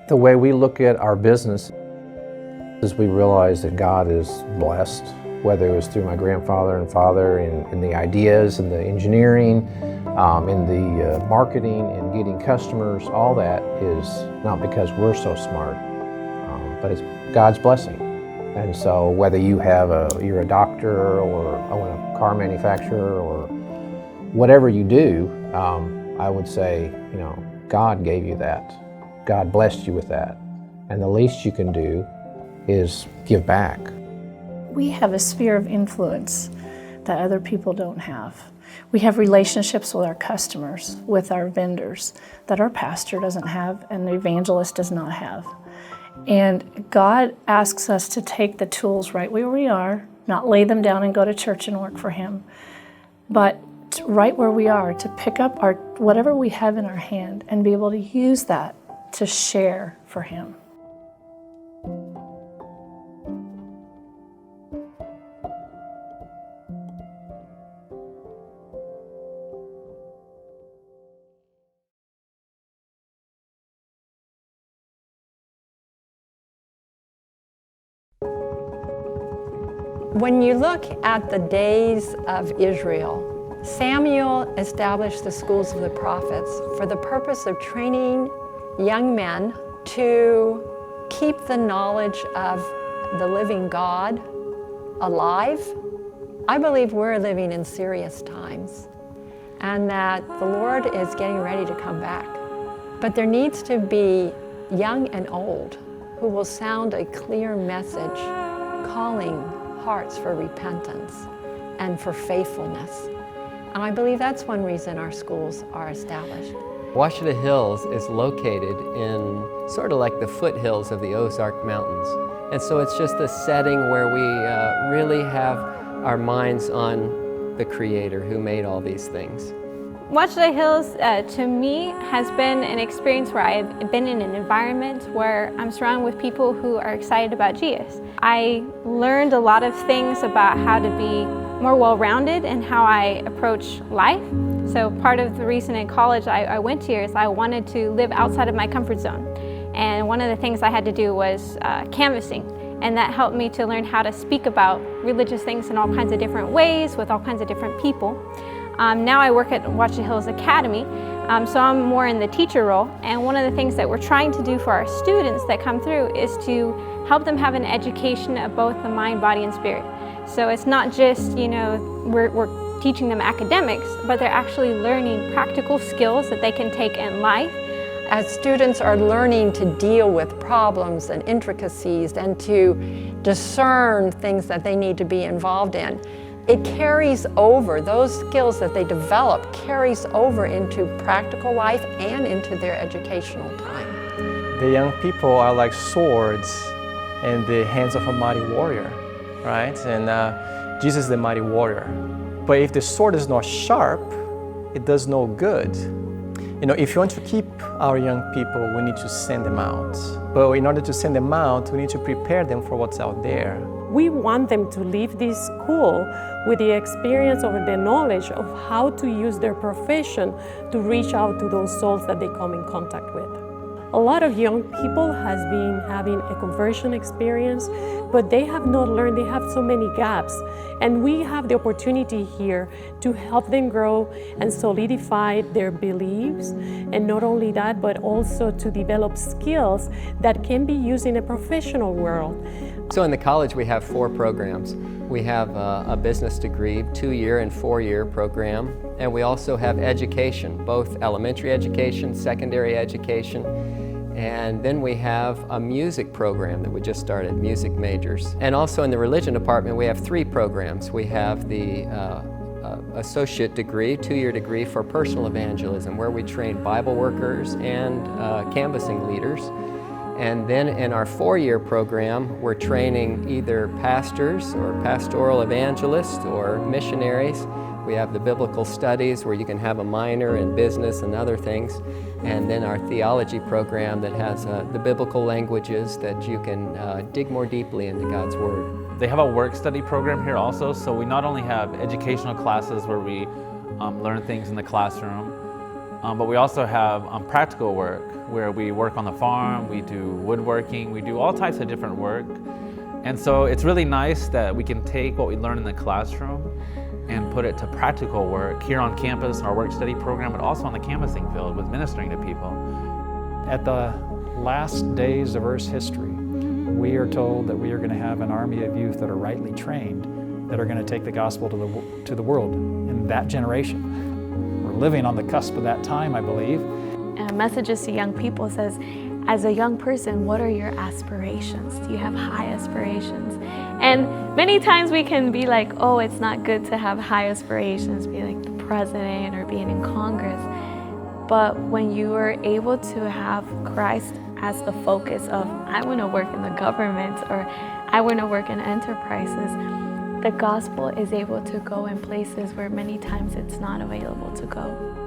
The way we look at our business is we realize that God is blessed, whether it was through my grandfather and father in the ideas and the engineering, in the marketing and getting customers. All that is not because we're so smart, but it's God's blessing. And so whether you're a doctor or own a car manufacturer or whatever you do, I would say, God gave you that. God blessed you with that. And the least you can do is give back. We have a sphere of influence that other people don't have. We have relationships with our customers, with our vendors, that our pastor doesn't have and the evangelist does not have. And God asks us to take the tools right where we are, not lay them down and go to church and work for Him, but right where we are, to pick up whatever we have in our hand and be able to use that to share for Him. When you look at the days of Israel, Samuel established the schools of the prophets for the purpose of training young men to keep the knowledge of the living God alive. I believe we're living in serious times and that the Lord is getting ready to come back. But there needs to be young and old who will sound a clear message calling hearts for repentance and for faithfulness. And I believe that's one reason our schools are established. Washita Hills is located in sort of like the foothills of the Ozark Mountains. And so it's just a setting where we really have our minds on the Creator who made all these things. Washita Hills, to me, has been an experience where I've been in an environment where I'm surrounded with people who are excited about Jesus. I learned a lot of things about how to be more well-rounded and how I approach life. So part of the reason in college I went here is I wanted to live outside of my comfort zone. And one of the things I had to do was canvassing. and that helped me to learn how to speak about religious things in all kinds of different ways with all kinds of different people. Now I work at Watch the Hills Academy, so I'm more in the teacher role, and one of the things that we're trying to do for our students that come through is to help them have an education of both the mind, body, and spirit. So it's not just, we're teaching them academics, but they're actually learning practical skills that they can take in life. As students are learning to deal with problems and intricacies and to discern things that they need to be involved in, it carries over, those skills that they develop carries over into practical life and into their educational time. The young people are like swords in the hands of a mighty warrior, right? And Jesus is the mighty warrior. But if the sword is not sharp, it does no good. If you want to keep our young people, we need to send them out. But in order to send them out, we need to prepare them for what's out there. We want them to leave this school with the experience or the knowledge of how to use their profession to reach out to those souls that they come in contact with. A lot of young people has been having a conversion experience, but they have not learned, they have so many gaps. And we have the opportunity here to help them grow and solidify their beliefs. And not only that, but also to develop skills that can be used in a professional world. So in the college we have 4 programs. We have a business degree, 2-year and 4-year program, and we also have education, both elementary education, secondary education, and then we have a music program that we just started, music majors. And also in the religion department we have 3 programs. We have the associate degree, 2-year degree for personal evangelism, where we train Bible workers and canvassing leaders. And then in our 4-year program, we're training either pastors or pastoral evangelists or missionaries. We have the biblical studies where you can have a minor in business and other things. And then our theology program that has the biblical languages that you can dig more deeply into God's Word. They have a work study program here also, so we not only have educational classes where we learn things in the classroom, but we also have practical work where we work on the farm, we do woodworking, we do all types of different work. And so it's really nice that we can take what we learn in the classroom and put it to practical work here on campus, our work study program, but also on the canvassing field with ministering to people. At the last days of Earth's history, we are told that we are going to have an army of youth that are rightly trained, that are going to take the gospel to the world in that generation. We're living on the cusp of that time, I believe. Messages to young people says, as a young person, what are your aspirations? Do you have high aspirations? And many times we can be like, oh, it's not good to have high aspirations, be like the president or being in Congress. But when you are able to have Christ as the focus of, I want to work in the government or I want to work in enterprises, the gospel is able to go in places where many times it's not available to go.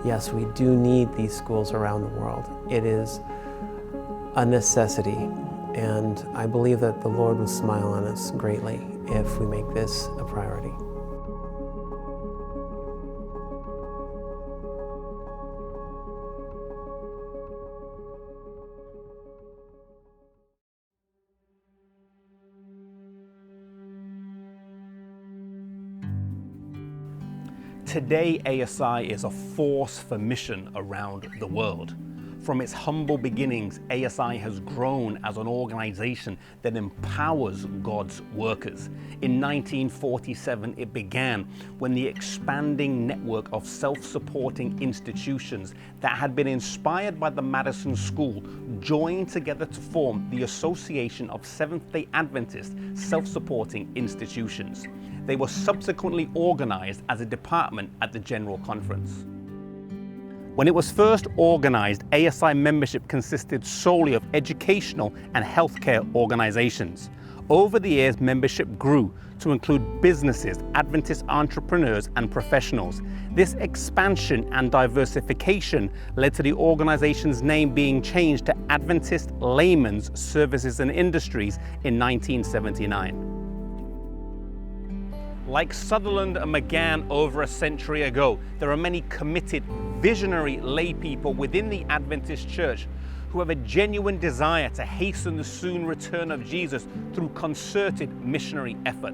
Yes, we do need these schools around the world. It is a necessity, and I believe that the Lord will smile on us greatly if we make this a priority. Today, ASI is a force for mission around the world. From its humble beginnings, ASI has grown as an organization that empowers God's workers. In 1947, it began when the expanding network of self-supporting institutions that had been inspired by the Madison School joined together to form the Association of Seventh-day Adventist Self-Supporting Institutions. They were subsequently organized as a department at the General Conference. When it was first organized, ASI membership consisted solely of educational and healthcare organizations. Over the years, membership grew to include businesses, Adventist entrepreneurs, and professionals. This expansion and diversification led to the organization's name being changed to Adventist Laymen's Services and Industries in 1979. Like Sutherland and McGann over a century ago, there are many committed, visionary lay people within the Adventist Church who have a genuine desire to hasten the soon return of Jesus through concerted missionary effort.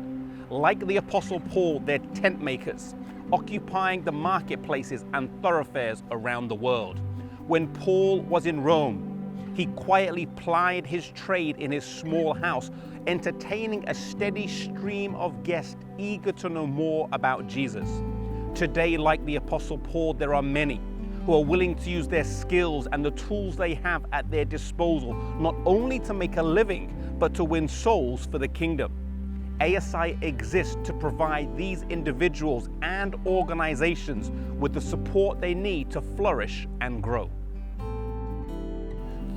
Like the Apostle Paul, they're tent makers, occupying the marketplaces and thoroughfares around the world. When Paul was in Rome, he quietly plied his trade in his small house, entertaining a steady stream of guests eager to know more about Jesus. Today, like the Apostle Paul, there are many who are willing to use their skills and the tools they have at their disposal, not only to make a living, but to win souls for the kingdom. ASI exists to provide these individuals and organizations with the support they need to flourish and grow.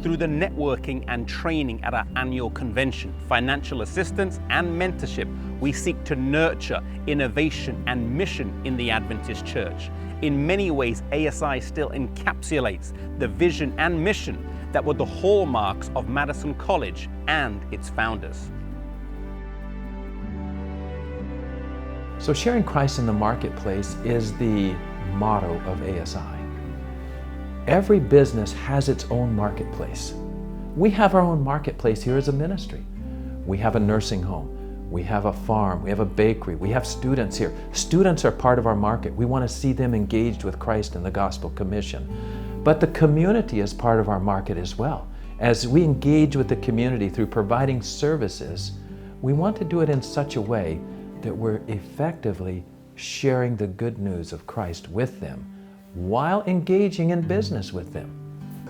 Through the networking and training at our annual convention, financial assistance and mentorship, we seek to nurture innovation and mission in the Adventist Church. In many ways, ASI still encapsulates the vision and mission that were the hallmarks of Madison College and its founders. So sharing Christ in the marketplace is the motto of ASI. Every business has its own marketplace. We have our own marketplace here as a ministry. We have a nursing home, we have a farm, we have a bakery, we have students here. Students are part of our market. We want to see them engaged with Christ and the Gospel Commission. But the community is part of our market as well. As we engage with the community through providing services, we want to do it in such a way that we're effectively sharing the good news of Christ with them while engaging in business with them.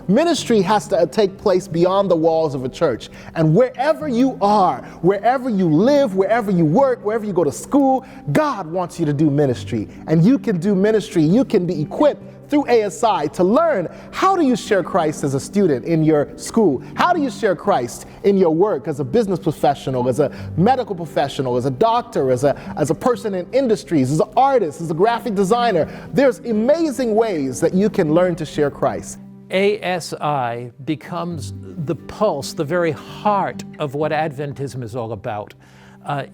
Ministry has to take place beyond the walls of a church. And wherever you are, wherever you live, wherever you work, wherever you go to school, God wants you to do ministry. And you can do ministry. You can be equipped through ASI to learn how do you share Christ as a student in your school? How do you share Christ in your work as a business professional, as a medical professional, as a doctor, as a person in industries, as an artist, as a graphic designer? There's amazing ways that you can learn to share Christ. ASI becomes the pulse, the very heart of what Adventism is all about.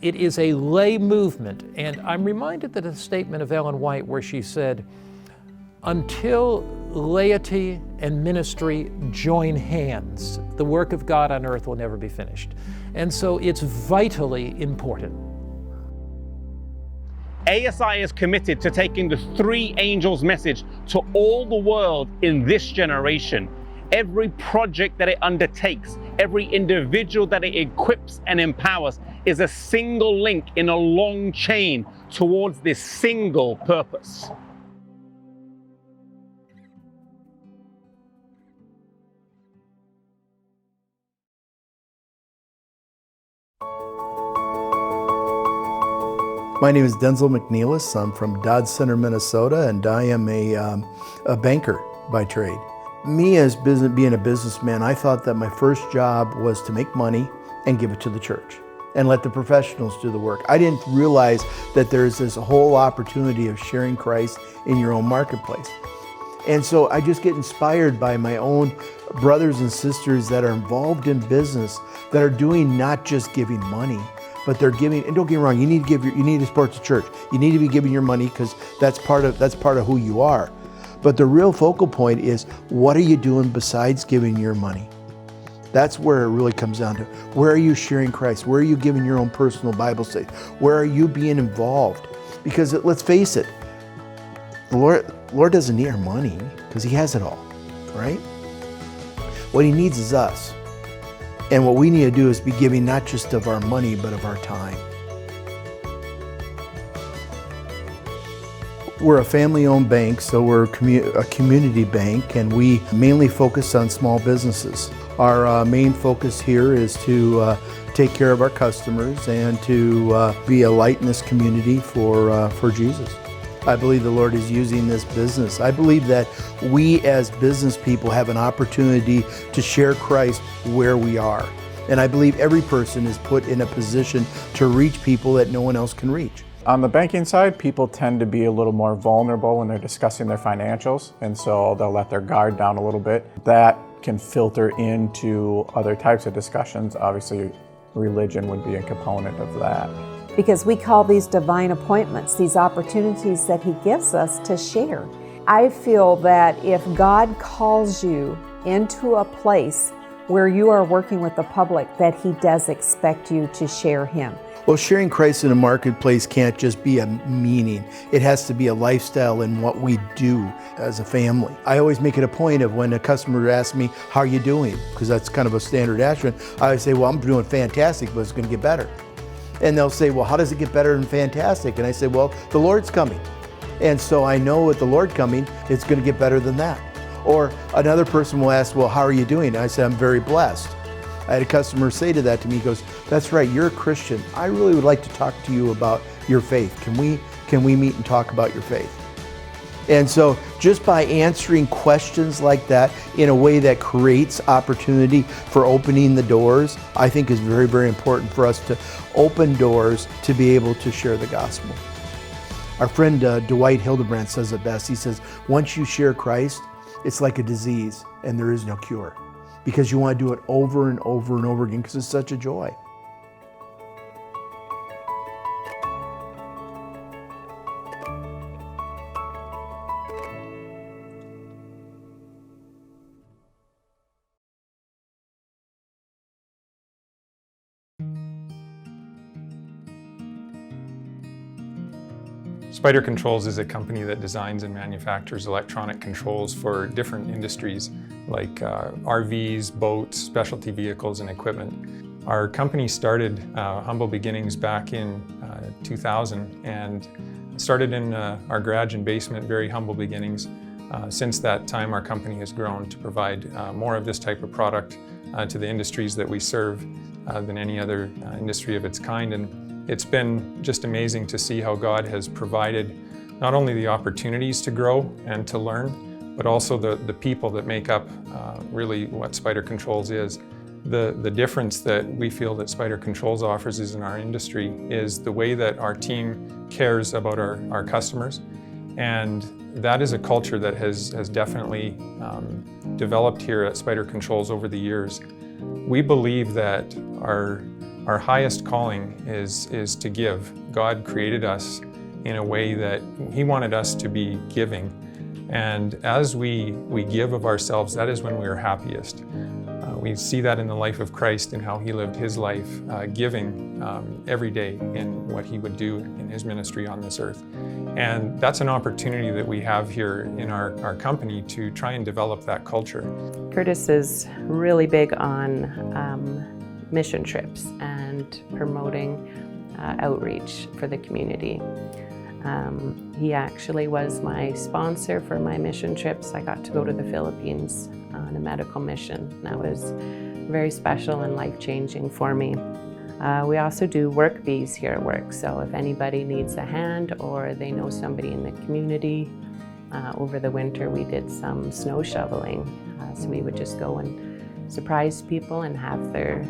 It is a lay movement, and I'm reminded that a statement of Ellen White where she said, "Until laity and ministry join hands, the work of God on earth will never be finished." And so it's vitally important. ASI is committed to taking the three angels' message to all the world in this generation. Every project that it undertakes, every individual that it equips and empowers is a single link in a long chain towards this single purpose. My name is Denzel McNeilis. I'm from Dodge Center, Minnesota, and I am a banker by trade. Me as being a businessman, I thought that my first job was to make money and give it to the church and let the professionals do the work. I didn't realize that there's this whole opportunity of sharing Christ in your own marketplace. And so I just get inspired by my own brothers and sisters that are involved in business, that are doing not just giving money, but they're giving. And don't get me wrong, you need to support the church. You need to be giving your money because that's part of who you are. But the real focal point is, what are you doing besides giving your money? That's where it really comes down to. Where are you sharing Christ? Where are you giving your own personal Bible study? Where are you being involved? Because let's face it, the Lord doesn't need our money because He has it all, right? What He needs is us. And what we need to do is be giving not just of our money, but of our time. We're a family-owned bank, so we're a community bank, and we mainly focus on small businesses. Our main focus here is to take care of our customers and to be a light in this community for Jesus. I believe the Lord is using this business. I believe that we as business people have an opportunity to share Christ where we are. And I believe every person is put in a position to reach people that no one else can reach. On the banking side, people tend to be a little more vulnerable when they're discussing their financials, and so they'll let their guard down a little bit. That can filter into other types of discussions. Obviously, religion would be a component of that. Because we call these divine appointments, these opportunities that He gives us to share. I feel that if God calls you into a place where you are working with the public that He does expect you to share Him. Well, sharing Christ in a marketplace can't just be a meaning. It has to be a lifestyle in what we do as a family. I always make it a point of when a customer asks me, how are you doing? Because that's kind of a standard answer. I always say, well, I'm doing fantastic, but it's going to get better. And they'll say, well, how does it get better than fantastic? And I say, well, the Lord's coming. And so I know with the Lord coming, it's going to get better than that. Or another person will ask, well, how are you doing? And I say, I'm very blessed. I had a customer say to that to me, he goes, that's right, you're a Christian. I really would like to talk to you about your faith. Can we meet and talk about your faith? And so just by answering questions like that in a way that creates opportunity for opening the doors, I think is very, very important for us to open doors to be able to share the gospel. Our friend Dwight Hildebrand says it best. He says, once you share Christ, it's like a disease and there is no cure. Because you want to do it over and over and over again because it's such a joy. Spider Controls is a company that designs and manufactures electronic controls for different industries like RVs, boats, specialty vehicles, and equipment. Our company started humble beginnings back in 2000 and started in our garage and basement, very humble beginnings. Since that time, our company has grown to provide more of this type of product to the industries that we serve than any other industry of its kind. And it's been just amazing to see how God has provided not only the opportunities to grow and to learn, but also the people that make up really what Spider Controls is. The difference that we feel that Spider Controls offers is in our industry is the way that our team cares about our customers. And that is a culture that has definitely developed here at Spider Controls over the years. We believe that our highest calling is to give. God created us in a way that He wanted us to be giving. And as we give of ourselves, that is when we are happiest. We see that in the life of Christ and how He lived His life, giving every day in what He would do in His ministry on this earth. And that's an opportunity that we have here in our company to try and develop that culture. Curtis is really big on mission trips and promoting outreach for the community. He actually was my sponsor for my mission trips. I got to go to the Philippines on a medical mission. That was very special and life-changing for me. We also do work bees here at work, so if anybody needs a hand or they know somebody in the community, over the winter we did some snow shoveling. So we would just go and surprise people and have their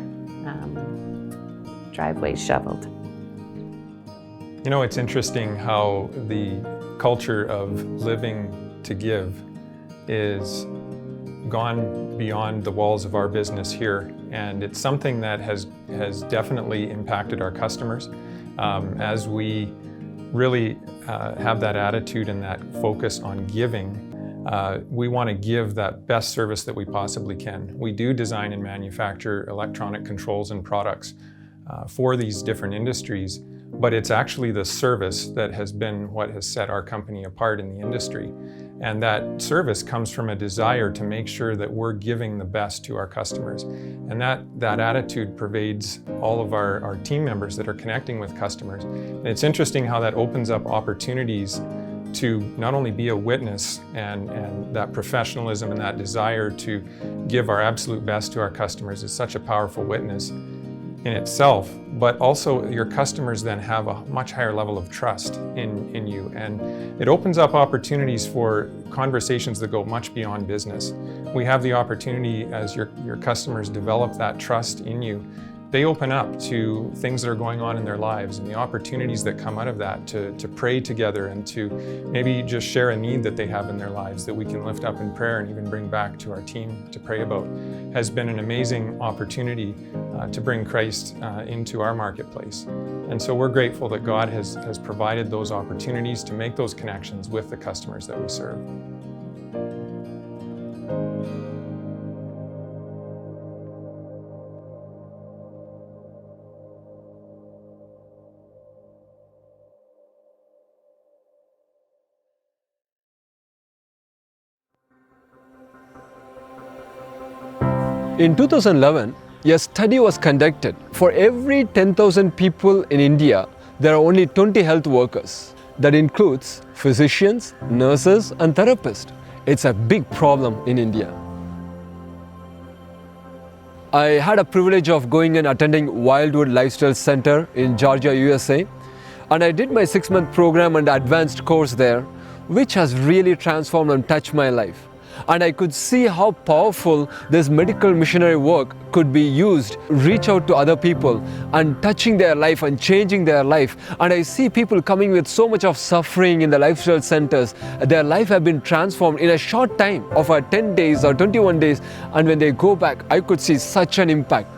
driveways shoveled. You know, it's interesting how the culture of living to give is gone beyond the walls of our business here, and it's something that has definitely impacted our customers. As we really have that attitude and that focus on giving, we want to give that best service that we possibly can. We do design and manufacture electronic controls and products for these different industries, but it's actually the service that has been what has set our company apart in the industry. And that service comes from a desire to make sure that we're giving the best to our customers. And that attitude pervades all of our team members that are connecting with customers. And it's interesting how that opens up opportunities to not only be a witness and that professionalism and that desire to give our absolute best to our customers is such a powerful witness in itself, but also your customers then have a much higher level of trust in you. And it opens up opportunities for conversations that go much beyond business. We have the opportunity as your customers develop that trust in you, they open up to things that are going on in their lives and the opportunities that come out of that to pray together and to maybe just share a need that they have in their lives that we can lift up in prayer and even bring back to our team to pray about. Has been an amazing opportunity to bring Christ into our marketplace. And so we're grateful that God has provided those opportunities to make those connections with the customers that we serve. In 2011, a study was conducted. For every 10,000 people in India, there are only 20 health workers. That includes physicians, nurses, and therapists. It's a big problem in India. I had a privilege of going and attending Wildwood Lifestyle Center in Georgia, USA. And I did my 6-month program and advanced course there, which has really transformed and touched my life. And I could see how powerful this medical missionary work could be used, reach out to other people and touching their life and changing their life. And I see people coming with so much of suffering in the lifestyle centers. Their life have been transformed in a short time of 10 days or 21 days. And when they go back, I could see such an impact.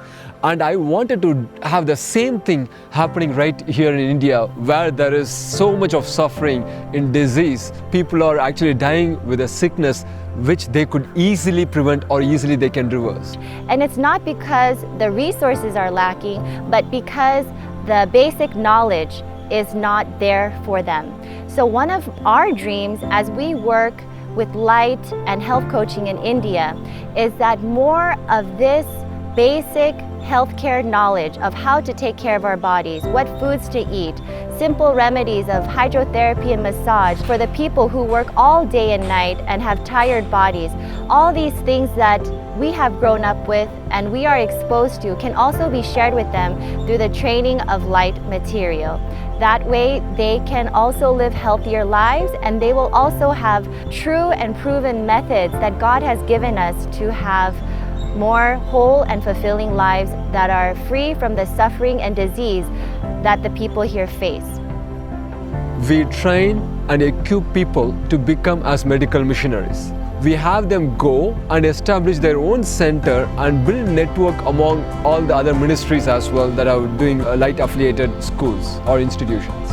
And I wanted to have the same thing happening right here in India, where there is so much of suffering in disease. People are actually dying with a sickness which they could easily prevent or easily they can reverse. And it's not because the resources are lacking, but because the basic knowledge is not there for them. So one of our dreams as we work with light and health coaching in India is that more of this basic healthcare knowledge of how to take care of our bodies, what foods to eat, simple remedies of hydrotherapy and massage for the people who work all day and night and have tired bodies. All these things that we have grown up with and we are exposed to can also be shared with them through the training of light material. That way they can also live healthier lives, and they will also have true and proven methods that God has given us to have more whole and fulfilling lives that are free from the suffering and disease that the people here face. We train and equip people to become as medical missionaries. We have them go and establish their own center and build network among all the other ministries as well that are doing light affiliated schools or institutions.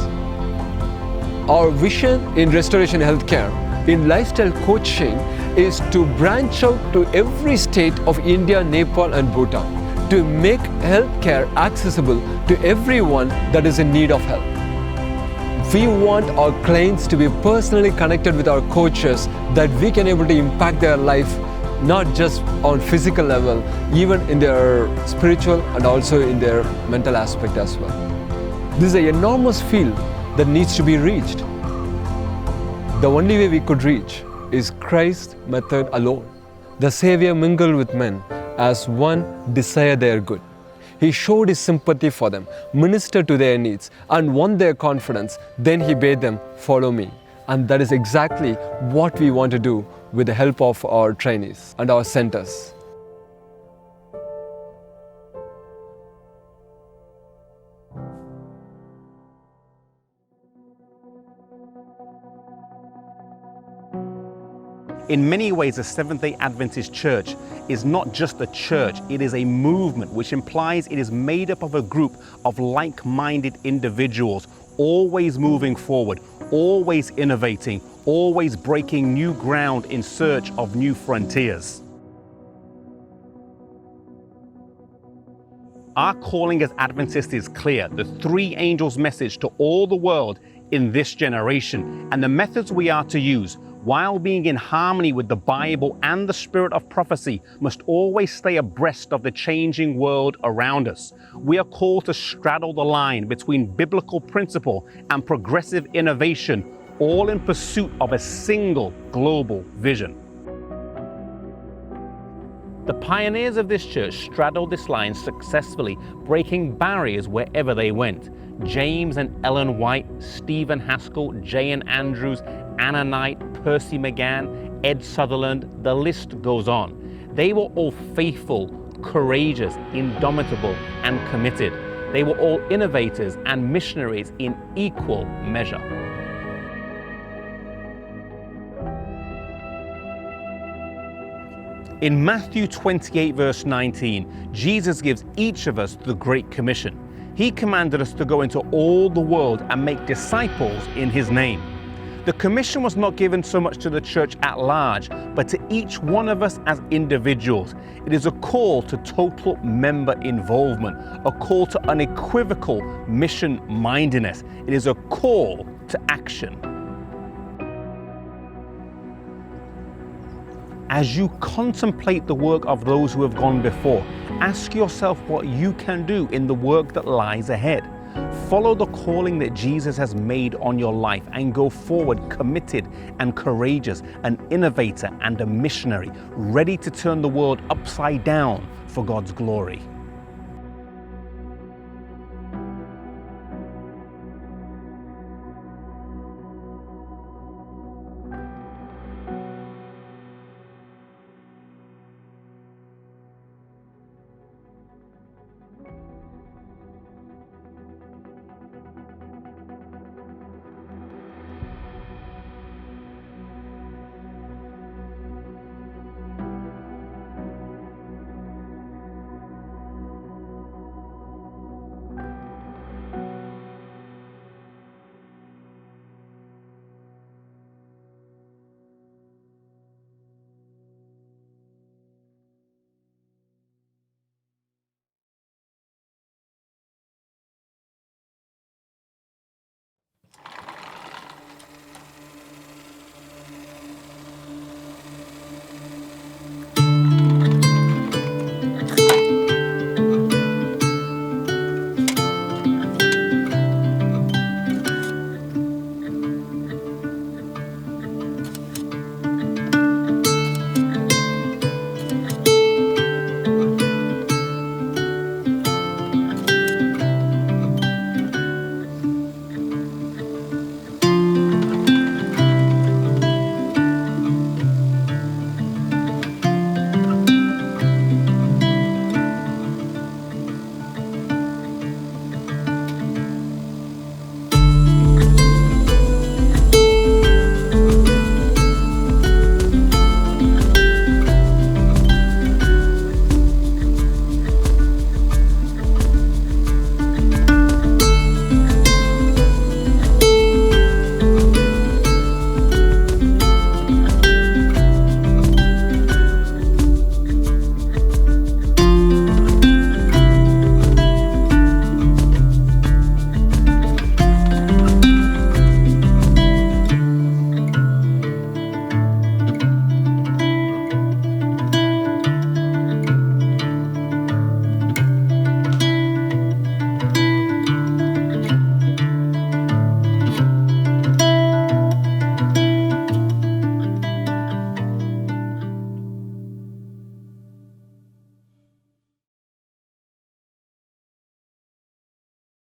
Our vision in restoration healthcare, in lifestyle coaching, is to branch out to every state of India, Nepal and Bhutan to make healthcare accessible to everyone that is in need of help. We want our clients to be personally connected with our coaches, that we can able to impact their life not just on physical level, even in their spiritual and also in their mental aspect as well. This is an enormous field that needs to be reached. The only way we could reach is Christ's method alone. The Savior mingled with men as one desired their good. He showed his sympathy for them, ministered to their needs, and won their confidence. Then he bade them, "Follow me." And that is exactly what we want to do with the help of our trainees and our centers. In many ways, the Seventh-day Adventist Church is not just a church, it is a movement, which implies it is made up of a group of like-minded individuals, always moving forward, always innovating, always breaking new ground in search of new frontiers. Our calling as Adventists is clear: the three angels' message to all the world in this generation, and the methods we are to use, while being in harmony with the Bible and the spirit of prophecy, must always stay abreast of the changing world around us. We are called to straddle the line between biblical principle and progressive innovation, all in pursuit of a single global vision. The pioneers of this church straddled this line successfully, breaking barriers wherever they went. James and Ellen White, Stephen Haskell, Jay and Andrews, Anna Knight, Percy McGann, Ed Sutherland, the list goes on. They were all faithful, courageous, indomitable, and committed. They were all innovators and missionaries in equal measure. In Matthew 28, verse 19, Jesus gives each of us the Great Commission. He commanded us to go into all the world and make disciples in His name. The commission was not given so much to the church at large, but to each one of us as individuals. It is a call to total member involvement, a call to unequivocal mission-mindedness. It is a call to action. As you contemplate the work of those who have gone before, ask yourself what you can do in the work that lies ahead. Follow the calling that Jesus has made on your life and go forward committed and courageous, an innovator and a missionary, ready to turn the world upside down for God's glory.